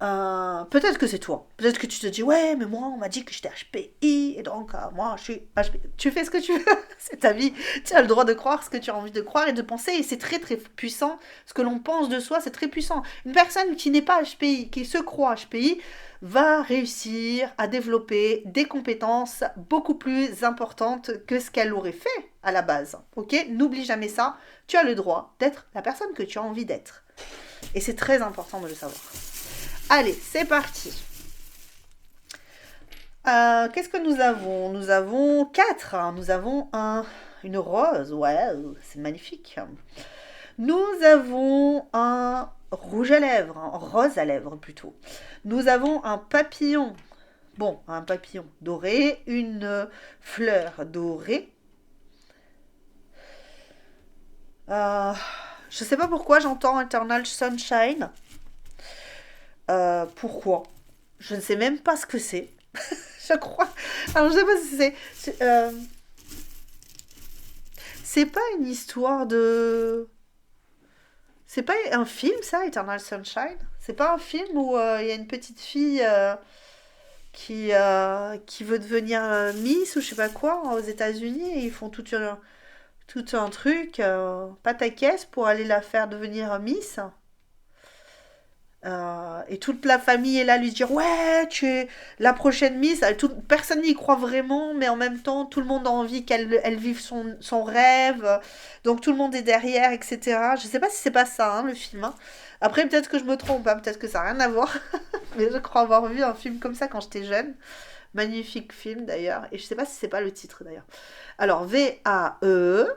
peut-être que c'est toi. Peut-être que tu te dis, ouais, mais moi, on m'a dit que j'étais HPI, et donc moi, je suis HPI. Tu fais ce que tu veux, c'est ta vie. Tu as le droit de croire ce que tu as envie de croire et de penser, et c'est très très puissant. Ce que l'on pense de soi, c'est très puissant. Une personne qui n'est pas HPI, qui se croit HPI, va réussir à développer des compétences beaucoup plus importantes que ce qu'elle aurait fait à la base. Ok, n'oublie jamais ça. Tu as le droit d'être la personne que tu as envie d'être. Et c'est très important de le savoir. Allez, c'est parti. Qu'est-ce que nous avons? Nous avons 4. Nous avons une rose. Ouais, c'est magnifique. Nous avons un rouge à lèvres, un rose à lèvres plutôt. Nous avons un papillon. Bon, un papillon doré, une fleur dorée. Je sais pas pourquoi j'entends Eternal Sunshine. Pourquoi? Je ne sais même pas ce que c'est. Je crois. Alors, je sais pas si c'est pas une histoire de. C'est pas un film, ça, Eternal Sunshine? C'est pas un film où il y a une petite fille qui veut devenir Miss ou je sais pas quoi aux États-Unis et ils font tout un truc, pataquès, pour aller la faire devenir Miss. Et toute la famille est là à lui dire ouais tu es la prochaine Miss. Personne n'y croit vraiment mais en même temps tout le monde a envie qu'elle vive son rêve, donc tout le monde est derrière, etc. Je sais pas si c'est pas ça hein, le film hein. Après peut-être que je me trompe hein, peut-être que ça n'a rien à voir mais je crois avoir vu un film comme ça quand j'étais jeune, magnifique film d'ailleurs, et je sais pas si c'est pas le titre d'ailleurs. Alors VAE.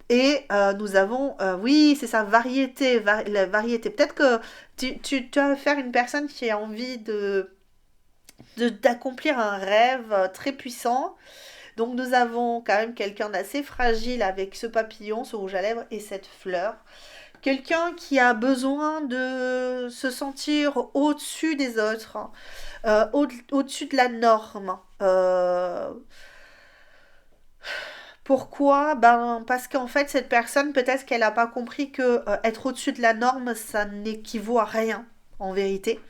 Et nous avons, oui, c'est ça, variété, la variété. Peut-être que tu as affaire à une personne qui a envie d'accomplir un rêve très puissant. Donc nous avons quand même quelqu'un d'assez fragile avec ce papillon, ce rouge à lèvres et cette fleur. Quelqu'un qui a besoin de se sentir au-dessus des autres, hein, au-dessus de la norme. Pourquoi? Ben, parce qu'en fait, cette personne, peut-être qu'elle n'a pas compris que être au-dessus de la norme, ça n'équivaut à rien, en vérité.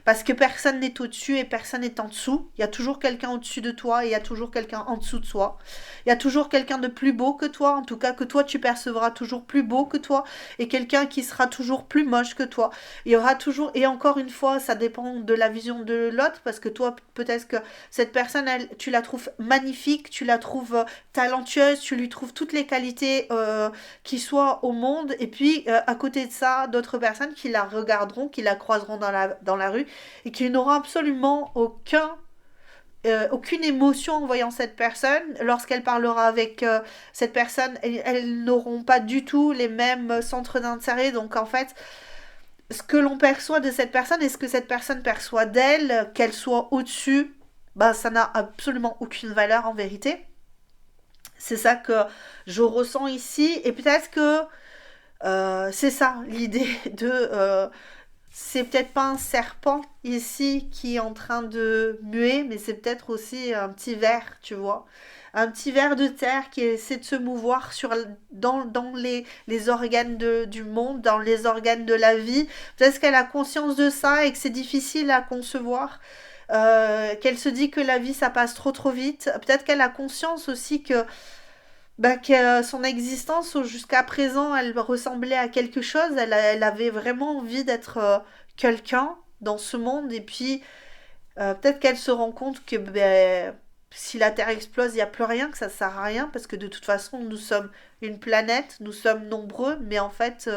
Parce que personne n'est au-dessus et personne n'est en dessous. Il y a toujours quelqu'un au-dessus de toi et il y a toujours quelqu'un en dessous de soi. Il y a toujours quelqu'un de plus beau que toi, en tout cas que toi tu percevras toujours plus beau que toi, et quelqu'un qui sera toujours plus moche que toi. Il y aura toujours, et encore une fois, ça dépend de la vision de l'autre, parce que toi, peut-être que cette personne, elle, tu la trouves magnifique, tu la trouves talentueuse, tu lui trouves toutes les qualités qui soient au monde, et puis à côté de ça, d'autres personnes qui la regarderont, qui la croiseront dans la rue, et qui n'auront absolument aucune émotion en voyant cette personne. Lorsqu'elle parlera avec cette personne, elles n'auront pas du tout les mêmes centres d'intérêt. Donc en fait, ce que l'on perçoit de cette personne et ce que cette personne perçoit d'elle, qu'elle soit au-dessus, bah, ça n'a absolument aucune valeur en vérité. C'est ça que je ressens ici. Et peut-être que c'est ça l'idée de... c'est peut-être pas un serpent ici qui est en train de muer, mais c'est peut-être aussi un petit ver, tu vois. Un petit ver de terre qui essaie de se mouvoir dans les organes du monde, dans les organes de la vie. Peut-être qu'elle a conscience de ça et que c'est difficile à concevoir. Qu'elle se dit que la vie ça passe trop trop vite. Peut-être qu'elle a conscience aussi que son existence jusqu'à présent, elle ressemblait à quelque chose. Elle avait vraiment envie d'être quelqu'un dans ce monde. Et puis, peut-être qu'elle se rend compte que si la Terre explose, il n'y a plus rien, que ça ne sert à rien. Parce que de toute façon, nous sommes une planète, nous sommes nombreux. Mais en fait,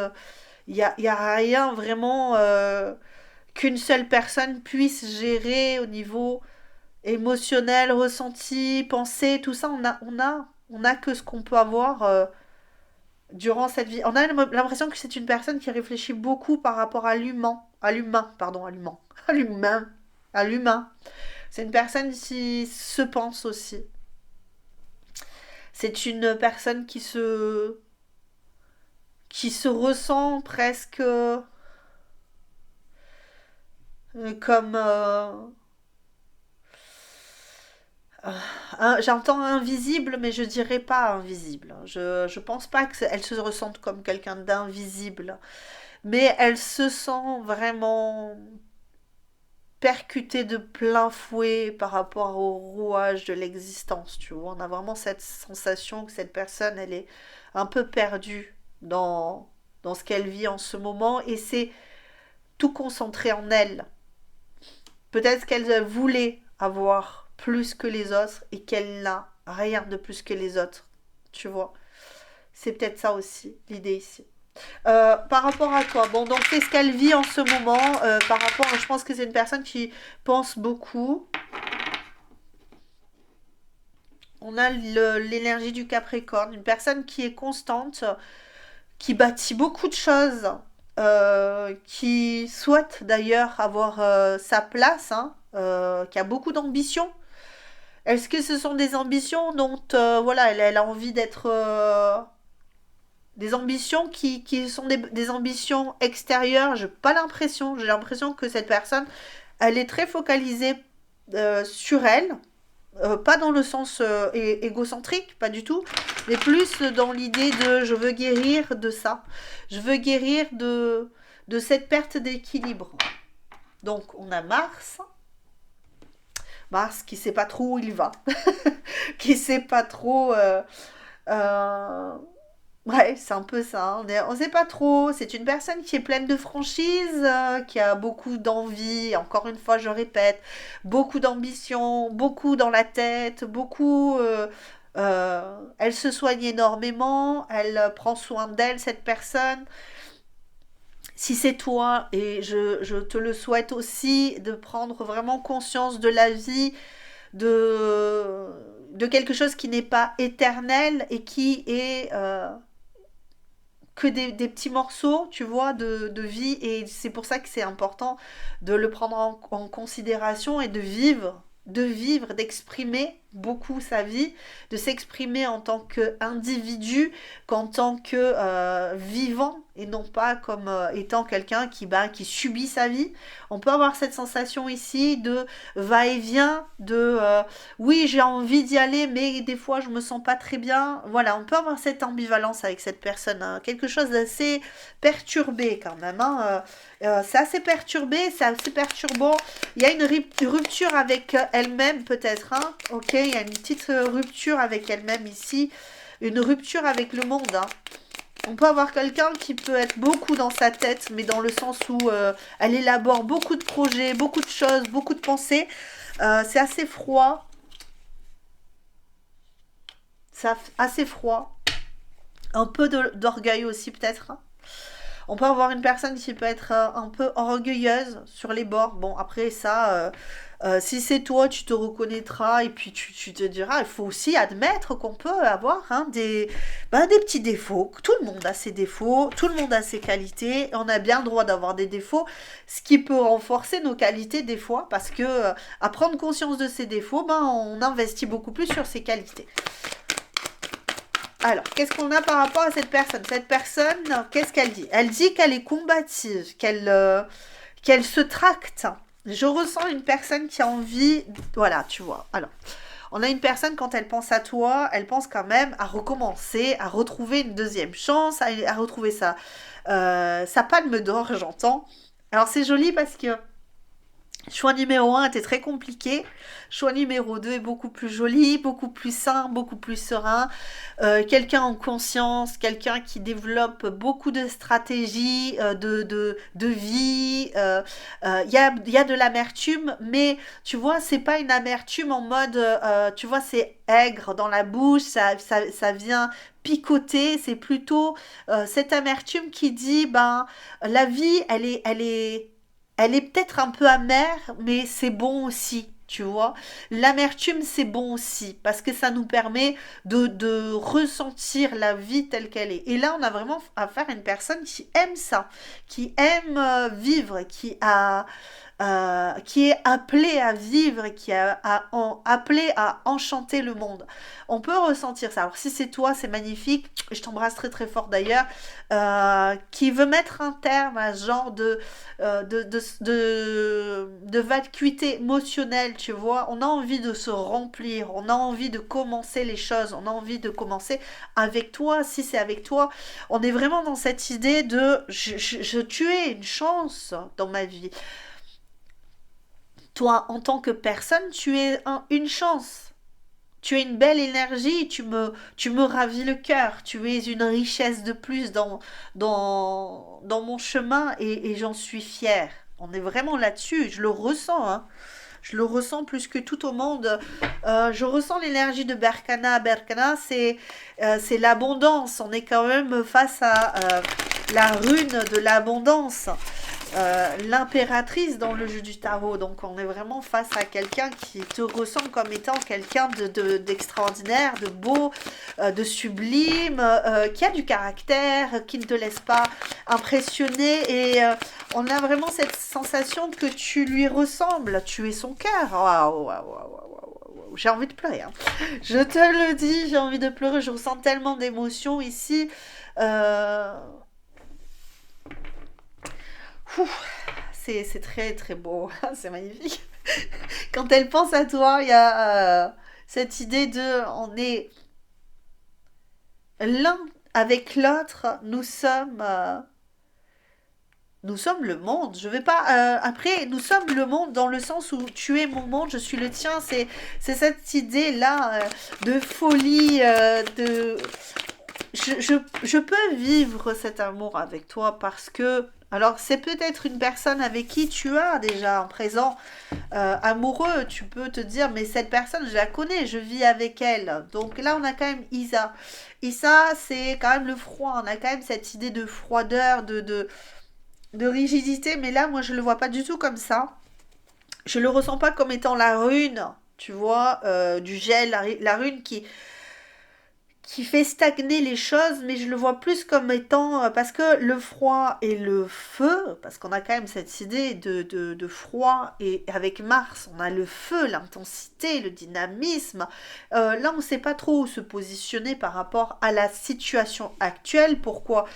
il y a rien vraiment qu'une seule personne puisse gérer au niveau émotionnel, ressenti, pensée, tout ça, on a que ce qu'on peut avoir durant cette vie. On a l'impression que c'est une personne qui réfléchit beaucoup par rapport à l'humain, à l'humain, à l'humain. C'est une personne qui se pense aussi. C'est une personne qui se ressent presque comme j'entends invisible, mais je dirais pas invisible. Je pense pas qu'elle se ressente comme quelqu'un d'invisible, mais elle se sent vraiment percutée de plein fouet par rapport au rouage de l'existence, tu vois. On a vraiment cette sensation que cette personne, elle est un peu perdue dans ce qu'elle vit en ce moment, et c'est tout concentré en elle. Peut-être qu'elle voulait avoir plus que les autres et qu'elle n'a rien de plus que les autres. Tu vois. C'est peut-être ça aussi, l'idée ici. Par rapport à toi, bon, donc c'est ce qu'elle vit en ce moment. Par rapport, je pense que c'est une personne qui pense beaucoup. On a l'énergie du Capricorne, une personne qui est constante, qui bâtit beaucoup de choses, qui souhaite d'ailleurs avoir sa place, hein, qui a beaucoup d'ambition. Est-ce que ce sont des ambitions dont voilà, elle a envie d'être des ambitions qui sont des ambitions extérieures? J'ai pas l'impression. J'ai l'impression que cette personne, elle est très focalisée sur elle. Pas dans le sens égocentrique, pas du tout, mais plus dans l'idée de je veux guérir de ça. Je veux guérir de cette perte d'équilibre. Donc on a Mars. Mars qui sait pas trop où il va. Qui sait pas trop... euh, ouais, c'est un peu ça. On sait pas trop. C'est une personne qui est pleine de franchise, qui a beaucoup d'envie. Encore une fois, je répète, beaucoup d'ambition, beaucoup dans la tête, beaucoup. Elle se soigne énormément. Elle prend soin d'elle, cette personne. Si c'est toi, et je te le souhaite aussi, de prendre vraiment conscience de la vie, de quelque chose qui n'est pas éternel et qui est que des petits morceaux, tu vois, de vie. Et c'est pour ça que c'est important de le prendre en considération et de vivre, d'exprimer beaucoup sa vie, de s'exprimer en tant qu'individu, qu'en tant que vivant, et non pas comme étant quelqu'un qui subit sa vie. On peut avoir cette sensation ici de va-et-vient, de oui, j'ai envie d'y aller, mais des fois je me sens pas très bien. Voilà, on peut avoir cette ambivalence avec cette personne, hein. Quelque chose d'assez perturbé quand même, hein. C'est assez perturbé, c'est assez perturbant. Il y a une rupture avec elle-même peut-être, hein. Ok, il y a une petite rupture avec elle-même ici, une rupture avec le monde, hein. On peut avoir quelqu'un qui peut être beaucoup dans sa tête, mais dans le sens où elle élabore beaucoup de projets, beaucoup de choses, beaucoup de pensées. C'est assez froid. C'est assez froid. Un peu d'orgueil aussi peut-être, hein. On peut avoir une personne qui peut être un peu orgueilleuse sur les bords. Bon, après ça, si c'est toi, tu te reconnaîtras et puis tu te diras, il faut aussi admettre qu'on peut avoir hein, des petits défauts. Tout le monde a ses défauts, tout le monde a ses qualités. On a bien le droit d'avoir des défauts, ce qui peut renforcer nos qualités des fois parce que à prendre conscience de ses défauts, ben, on investit beaucoup plus sur ses qualités. Alors, qu'est-ce qu'on a par rapport à cette personne? Cette personne, qu'est-ce qu'elle dit? Elle dit qu'elle est combative, qu'elle se tracte. Je ressens une personne qui a envie... Voilà, tu vois. Alors, on a une personne, quand elle pense à toi, elle pense quand même à recommencer, à retrouver une deuxième chance, à retrouver sa palme d'or, j'entends. Alors, c'est joli parce que choix numéro un était très compliqué. Choix numéro 2 est beaucoup plus joli, beaucoup plus sain, beaucoup plus serein. Quelqu'un en conscience, quelqu'un qui développe beaucoup de stratégies de vie. Il y a de l'amertume, mais tu vois, c'est pas une amertume en mode, tu vois, c'est aigre dans la bouche, ça vient picoter. C'est plutôt cette amertume qui dit, ben, la vie, elle est peut-être un peu amère, mais c'est bon aussi. Tu vois, l'amertume c'est bon aussi parce que ça nous permet de ressentir la vie telle qu'elle est. Et là, on a vraiment affaire à une personne qui aime ça, qui aime vivre, qui est appelé à vivre, appelé à enchanter le monde. On peut ressentir ça. Alors si c'est toi, c'est magnifique. Je t'embrasse très très fort d'ailleurs. Qui veut mettre un terme à ce genre de vacuité émotionnelle, tu vois. On a envie de se remplir, on a envie de commencer les choses, on a envie de commencer avec toi, si c'est avec toi. On est vraiment dans cette idée de tu es une chance dans ma vie. Toi, en tant que personne, tu es une chance. Tu es une belle énergie, tu me ravis le cœur, tu es une richesse de plus dans mon chemin et j'en suis fière. On est vraiment là-dessus, je le ressens, hein. Je le ressens plus que tout au monde. Je ressens l'énergie de Berkana. Berkana, c'est l'abondance. On est quand même face à la rune de l'abondance. L'impératrice dans le jeu du tarot. Donc on est vraiment face à quelqu'un qui te ressemble comme étant quelqu'un d'extraordinaire, de beau, de sublime, qui a du caractère, qui ne te laisse pas impressionner. Et on a vraiment cette sensation que tu lui ressembles. Tu es son cœur. Waouh, waouh, waouh, waouh, waouh. J'ai envie de pleurer. Hein. Je te le dis, j'ai envie de pleurer. Je ressens tellement d'émotions ici. Euh, c'est très très beau, c'est magnifique. Quand elle pense à toi, il y a cette idée de on est l'un avec l'autre, nous sommes le monde. Je vais pas après nous sommes le monde dans le sens où tu es mon monde, je suis le tien. C'est cette idée là de folie, de je peux vivre cet amour avec toi parce que, alors c'est peut-être une personne avec qui tu as déjà un présent amoureux, tu peux te dire, mais cette personne, je la connais, je vis avec elle. Donc là, on a quand même Isa. Isa, c'est quand même le froid, on a quand même cette idée de froideur, de rigidité, mais là, moi, je le vois pas du tout comme ça. Je le ressens pas comme étant la rune, tu vois, du gel, la rune qui fait stagner les choses, mais je le vois plus comme étant, parce que le froid et le feu, parce qu'on a quand même cette idée de froid, et avec Mars, on a le feu, l'intensité, le dynamisme. Là, on ne sait pas trop où se positionner par rapport à la situation actuelle. Pourquoi?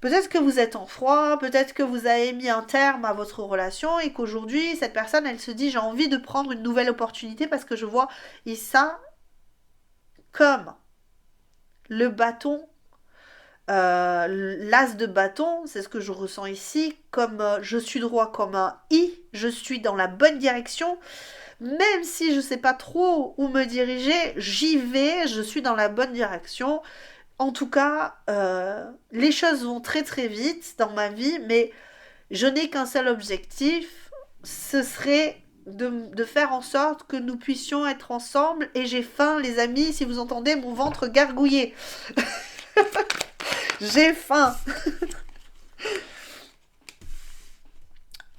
Peut-être que vous êtes en froid, peut-être que vous avez mis un terme à votre relation et qu'aujourd'hui, cette personne, elle se dit, j'ai envie de prendre une nouvelle opportunité parce que je vois Issa comme le bâton, l'as de bâton, c'est ce que je ressens ici, comme je suis droit comme un I, je suis dans la bonne direction, même si je ne sais pas trop où me diriger, j'y vais, je suis dans la bonne direction. En tout cas, les choses vont très très vite dans ma vie, mais je n'ai qu'un seul objectif, ce serait de faire en sorte que nous puissions être ensemble. Et j'ai faim, les amis, si vous entendez mon ventre gargouiller. J'ai faim.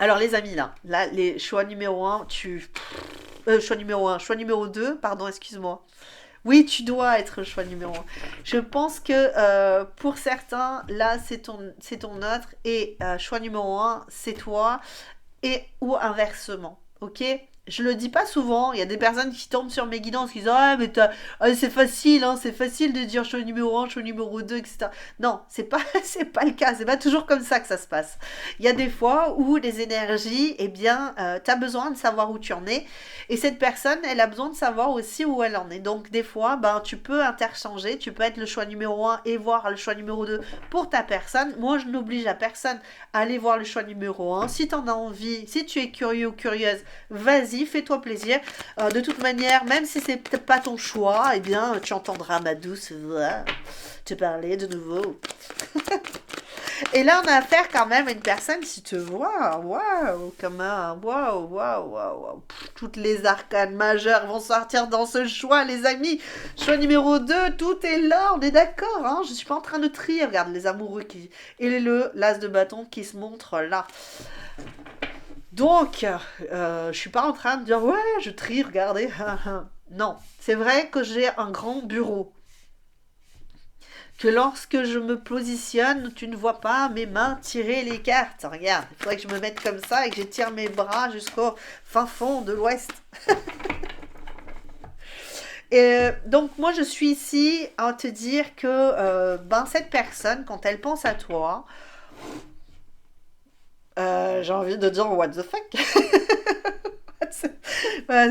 Alors les amis, là, les choix numéro un, choix numéro un, choix numéro 2, pardon, excuse-moi. Oui, tu dois être le choix numéro un. Je pense que pour certains, là, c'est ton autre et choix numéro un, c'est toi et ou inversement. Ok? Je le dis pas souvent, il y a des personnes qui tombent sur mes guidances qui disent ah mais c'est facile hein, c'est facile de dire choix numéro un choix numéro 2 etc. Non, c'est pas c'est pas le cas, c'est pas toujours comme ça que ça se passe. Il y a des fois où les énergies, eh bien, tu as besoin de savoir où tu en es et cette personne, elle a besoin de savoir aussi où elle en est. Donc des fois, ben tu peux interchanger, tu peux être le choix numéro un et voir le choix numéro 2 pour ta personne. Moi, je n'oblige à personne à aller voir le choix numéro un. Si tu en as envie, si tu es curieux ou curieuse, vas-y, fais-toi plaisir. De toute manière, même si c'est peut-être pas ton choix, eh bien, tu entendras ma douce voix te parler de nouveau. Et là, on a affaire quand même à une personne qui te voit. Waouh, comme un waouh, waouh, waouh, waouh. Toutes les arcanes majeures vont sortir dans ce choix, les amis. Choix numéro 2, tout est là, on est d'accord. Hein, je suis pas en train de trier. Regarde, les amoureux qui. Et l'as de bâton qui se montre là. Donc, je suis pas en train de dire ouais, je trie, regardez. Non, c'est vrai que j'ai un grand bureau. Que lorsque je me positionne, tu ne vois pas mes mains tirer les cartes. Regarde, il faudrait que je me mette comme ça et que j'étire mes bras jusqu'au fin fond de l'ouest. Et donc moi je suis ici à te dire que ben cette personne, quand elle pense à toi, j'ai envie de dire what the fuck.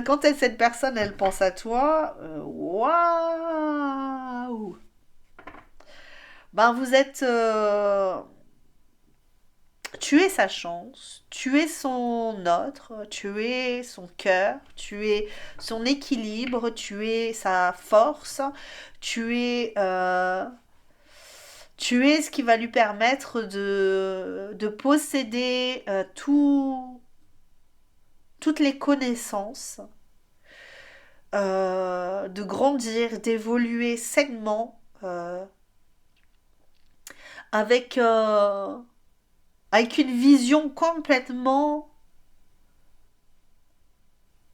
Quand cette personne elle pense à toi, waouh, ben vous êtes tu es sa chance, tu es son autre, tu es son cœur, tu es son équilibre, tu es sa force, tu es, euh, tu es ce qui va lui permettre de posséder toutes les connaissances, de grandir, d'évoluer sainement, avec, euh, avec une vision complètement.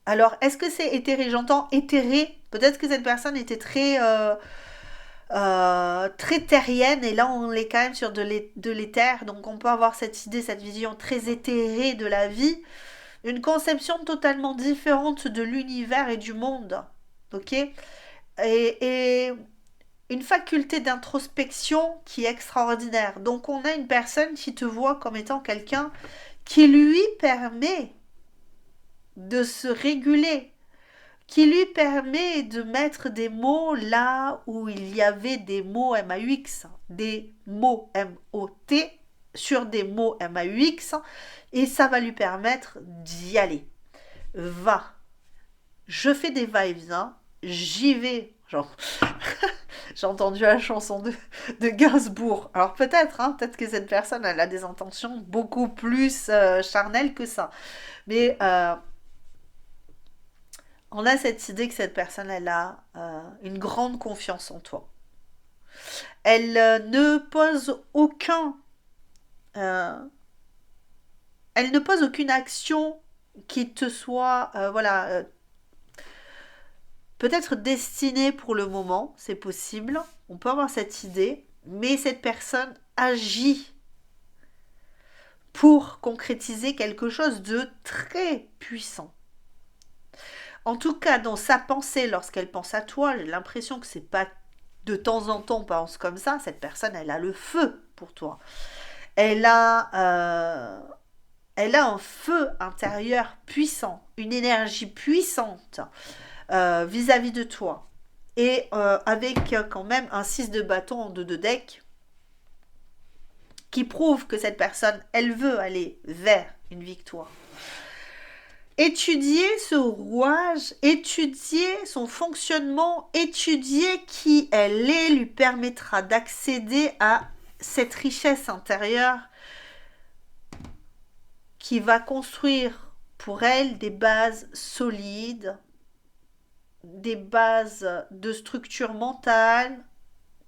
Alors, est-ce que c'est éthéré? J'entends éthéré. Peut-être que cette personne était très terrienne et là on est quand même sur de l'éther. Donc on peut avoir cette idée, cette vision très éthérée de la vie. Une conception totalement différente de l'univers et du monde. Ok? Et une faculté d'introspection qui est extraordinaire. Donc on a une personne qui te voit comme étant quelqu'un qui lui permet de se réguler, qui lui permet de mettre des mots là où il y avait des mots MAUX, des mots MOT sur des mots MAUX, et ça va lui permettre d'y aller. Va. Je fais des va-et-vient, j'y vais. Genre, j'ai entendu la chanson de Gainsbourg. Alors peut-être, hein, peut-être que cette personne, elle a des intentions beaucoup plus charnelles que ça. Mais on a cette idée que cette personne, elle a une grande confiance en toi. Elle ne pose euh, elle ne pose aucune action qui te soit, voilà, peut-être destinée pour le moment, c'est possible. On peut avoir cette idée, mais cette personne agit pour concrétiser quelque chose de très puissant. En tout cas, dans sa pensée, lorsqu'elle pense à toi, j'ai l'impression que c'est pas de temps en temps on pense comme ça. Cette personne, elle a le feu pour toi. Elle a, euh, elle a un feu intérieur puissant, une énergie puissante vis-à-vis de toi. Et avec quand même un 6 de bâton en 2 de deck qui prouve que cette personne, elle veut aller vers une victoire. Étudier ce rouage, étudier son fonctionnement, étudier qui elle est, lui permettra d'accéder à cette richesse intérieure qui va construire pour elle des bases solides, des bases de structure mentale,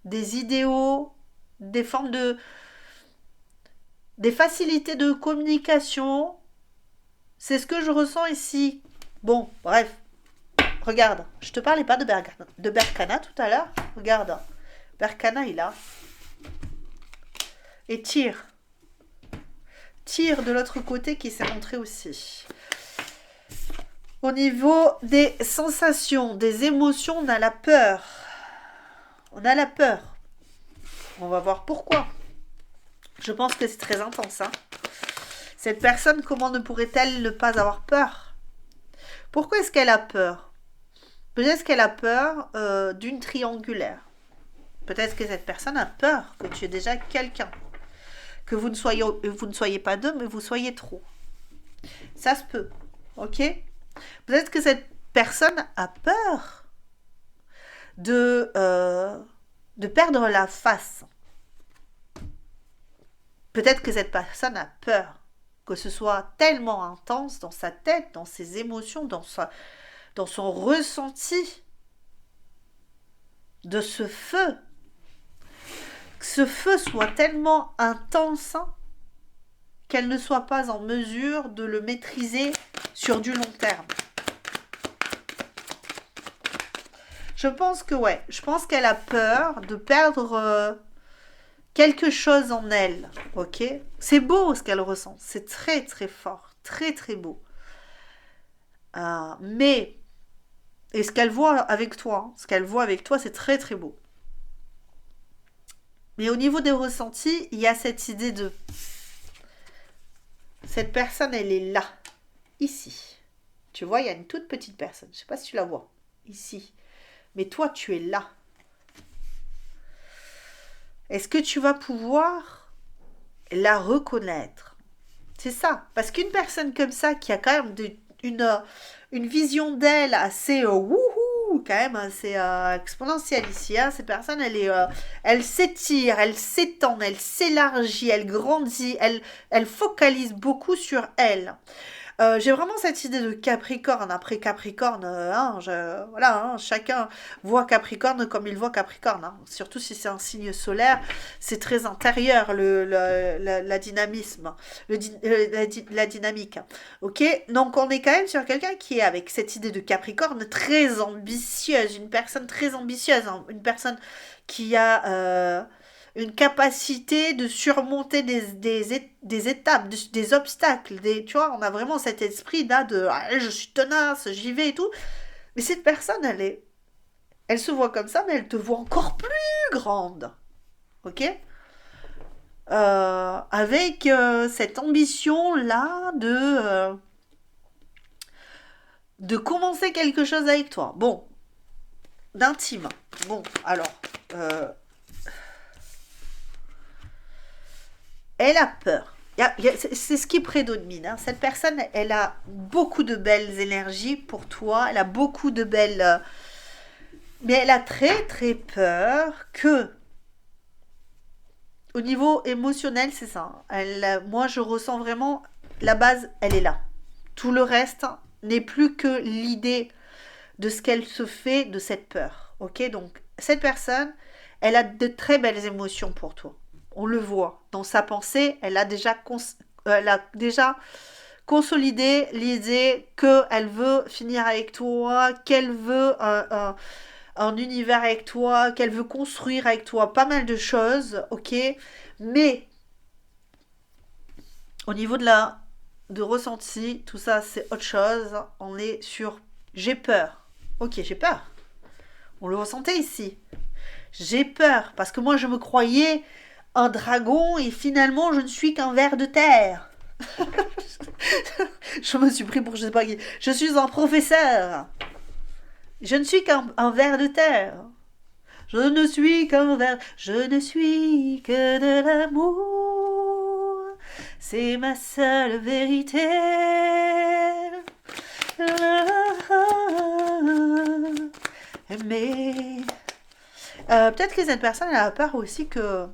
des idéaux, des facilités de communication, C'est ce que je ressens ici. Bon, bref. Regarde, je te parlais pas de Berkana tout à l'heure. Regarde, Berkana, il a. Et tire. Tire de l'autre côté qui s'est montré aussi. Au niveau des sensations, des émotions, on a la peur. On a la peur. On va voir pourquoi. Je pense que c'est très intense. Hein. Cette personne, comment ne pourrait-elle ne pas avoir peur? Pourquoi est-ce qu'elle a peur? Peut-être qu'elle a peur d'une triangulaire. Peut-être que cette personne a peur que tu aies déjà quelqu'un. Que vous ne soyez pas deux, mais vous soyez trop. Ça se peut. Ok? Peut-être que cette personne a peur de perdre la face. Peut-être que cette personne a peur que ce soit tellement intense dans sa tête, dans ses émotions, dans son ressenti de ce feu. Que ce feu soit tellement intense qu'elle ne soit pas en mesure de le maîtriser sur du long terme. Je pense qu'elle a peur de perdre quelque chose en elle, ok? C'est beau ce qu'elle ressent, c'est très très fort, très très beau. Mais, et ce qu'elle voit avec toi, c'est très très beau. Mais au niveau des ressentis, il y a cette idée de... Cette personne, elle est là, ici. Tu vois, il y a une toute petite personne, je ne sais pas si tu la vois, ici. Mais toi, tu es là. Est-ce que tu vas pouvoir la reconnaître? C'est ça. Parce qu'une personne comme ça, qui a quand même une vision d'elle assez wouhou, quand même assez exponentielle ici, hein, cette personne, elle s'étire, elle s'étend, elle s'élargit, elle grandit, elle focalise beaucoup sur elle. J'ai vraiment cette idée de Capricorne. Après Capricorne, voilà, chacun voit Capricorne comme il voit Capricorne. Hein. Surtout si c'est un signe solaire, c'est très intérieur la dynamisme, la dynamique. Ok, donc on est quand même sur quelqu'un qui est avec cette idée de Capricorne très ambitieuse, une personne très ambitieuse, hein, une personne qui a une capacité de surmonter des étapes, des obstacles. Tu vois, on a vraiment cet esprit là de je suis tenace, j'y vais et tout. Mais cette personne, elle se voit comme ça, mais elle te voit encore plus grande. Ok? Avec cette ambition là de commencer quelque chose avec toi. Bon, d'intime. Bon, alors. Elle a peur. C'est ce qui prédomine. Hein. Cette personne, elle a beaucoup de belles énergies pour toi. Elle a beaucoup de belles... mais elle a très très peur que... Au niveau émotionnel, c'est ça. Moi, je ressens vraiment... La base, elle est là. Tout le reste n'est plus que l'idée de ce qu'elle se fait de cette peur. Ok? Donc, cette personne, elle a de très belles émotions pour toi. On le voit. Dans sa pensée, elle a déjà consolidé l'idée qu'elle veut finir avec toi, qu'elle veut un univers avec toi, qu'elle veut construire avec toi pas mal de choses, ok? Mais au niveau de ressenti, tout ça c'est autre chose. On est sur j'ai peur. Ok, j'ai peur. On le ressentait ici. J'ai peur parce que moi je me croyais un dragon et finalement je ne suis qu'un ver de terre. Je me suis pris pour je sais pas qui. Je suis un professeur. Je ne suis qu'un ver de terre. Je ne suis qu'un ver. Je ne suis que de l'amour. C'est ma seule vérité. Mais peut-être que cette personne elle a peur aussi que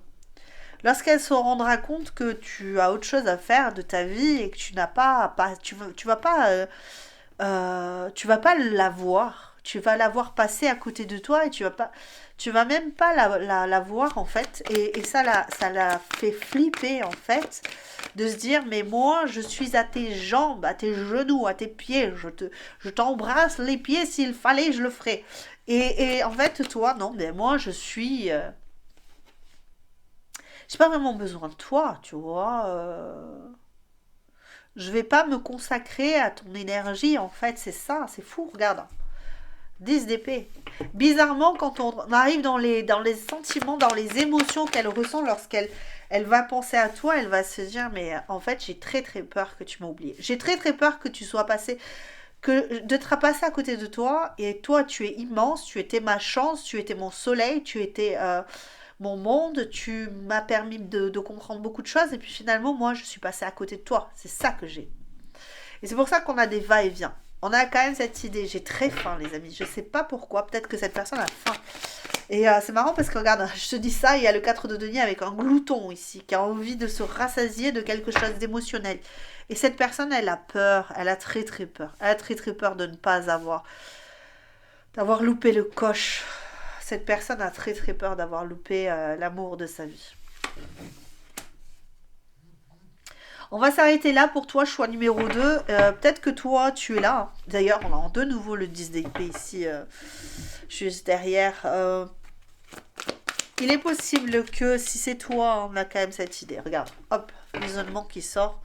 lorsqu'elle se rendra compte que tu as autre chose à faire de ta vie et que tu n'as pas tu vas pas la voir, tu vas la voir passer à côté de toi et tu vas même pas la voir en fait. Et ça la fait flipper en fait de se dire mais moi je suis à tes jambes, à tes genoux, à tes pieds, je t'embrasse les pieds s'il fallait, je le ferais. Et en fait toi non, mais moi je suis, j'ai pas vraiment besoin de toi, tu vois. Je vais pas me consacrer à ton énergie en fait, c'est ça, c'est fou, regarde. 10 d'épée. Bizarrement, quand on arrive dans les sentiments, dans les émotions qu'elle ressent elle va penser à toi, elle va se dire, mais en fait, j'ai très très peur que tu m'as oublié. J'ai très très peur que tu sois passé, que de te passer à côté de toi, et toi, tu es immense, tu étais ma chance, tu étais mon soleil, tu étais mon monde, tu m'as permis de comprendre beaucoup de choses, et puis finalement, moi, je suis passée à côté de toi. C'est ça que j'ai. Et c'est pour ça qu'on a des va-et-vient. On a quand même cette idée. J'ai très faim, les amis. Je sais pas pourquoi. Peut-être que cette personne a faim. Et c'est marrant parce que regarde, je te dis ça, il y a le 4 de denier avec un glouton ici qui a envie de se rassasier de quelque chose d'émotionnel. Et cette personne, elle a peur. Elle a très très peur. Elle a très très peur de ne pas d'avoir loupé le coche. Cette personne a très très peur d'avoir loupé l'amour de sa vie. On va s'arrêter là pour toi, choix numéro 2. Peut-être que toi, tu es là. D'ailleurs, on a de nouveau le 10 d'épée ici, juste derrière. Il est possible que si c'est toi, on a quand même cette idée. Regarde, hop, l'isolement qui sort.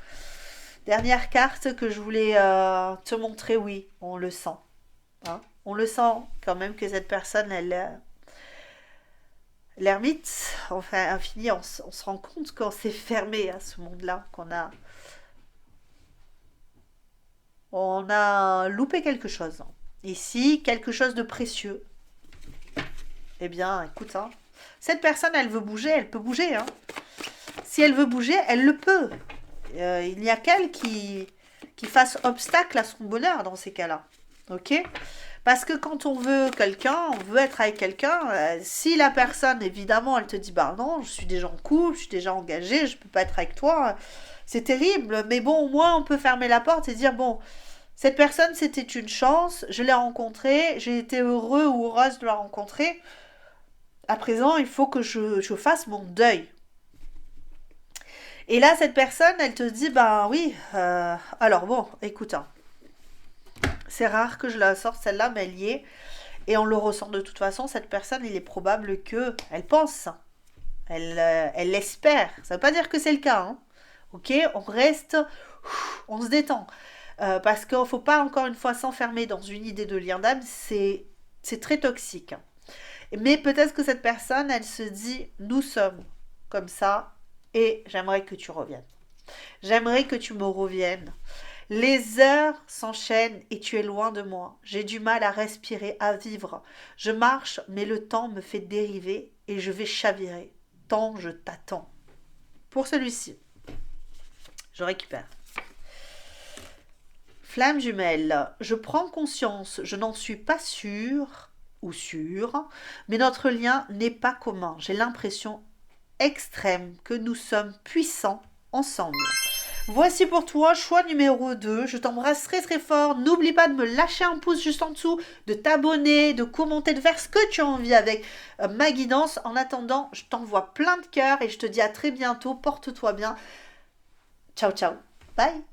Dernière carte que je voulais te montrer, oui, on le sent. Hein, on le sent quand même que cette personne, l'ermite, enfin infini, on se rend compte qu'on s'est fermé à ce monde-là, on a loupé quelque chose. Ici, quelque chose de précieux. Eh bien, écoute, hein, cette personne, elle veut bouger, elle peut bouger. Hein. Si elle veut bouger, elle le peut. Il n'y a qu'elle qui fasse obstacle à son bonheur dans ces cas-là. Ok ? Parce que quand on veut quelqu'un, on veut être avec quelqu'un, si la personne, évidemment, elle te dit, bah non, je suis déjà en couple, je suis déjà engagée, je peux pas être avec toi, c'est terrible, mais bon, au moins, on peut fermer la porte et dire, bon, cette personne, c'était une chance, je l'ai rencontrée, j'ai été heureux ou heureuse de la rencontrer, à présent, il faut que je fasse mon deuil. Et là, cette personne, elle te dit, bah oui, alors bon, écoute, hein, c'est rare que je la sorte celle-là, mais elle y est. Et on le ressent de toute façon, cette personne, il est probable que elle pense, elle l'espère. Ça ne veut pas dire que c'est le cas. Hein. Ok, on reste, on se détend. Parce qu'il ne faut pas encore une fois s'enfermer dans une idée de lien d'âme, c'est très toxique. Mais peut-être que cette personne, elle se dit, nous sommes comme ça et j'aimerais que tu reviennes. J'aimerais que tu me reviennes. Les heures s'enchaînent et tu es loin de moi. J'ai du mal à respirer, à vivre. Je marche, mais le temps me fait dériver et je vais chavirer. Tant je t'attends. Pour celui-ci, je récupère. Flamme jumelle, je prends conscience, je n'en suis pas sûre ou sûre, mais notre lien n'est pas commun. J'ai l'impression extrême que nous sommes puissants ensemble. Voici pour toi, choix numéro 2. Je t'embrasse très très fort. N'oublie pas de me lâcher un pouce juste en dessous, de t'abonner, de commenter, de faire ce que tu as envie avec ma guidance. En attendant, je t'envoie plein de cœurs et je te dis à très bientôt. Porte-toi bien. Ciao, ciao. Bye.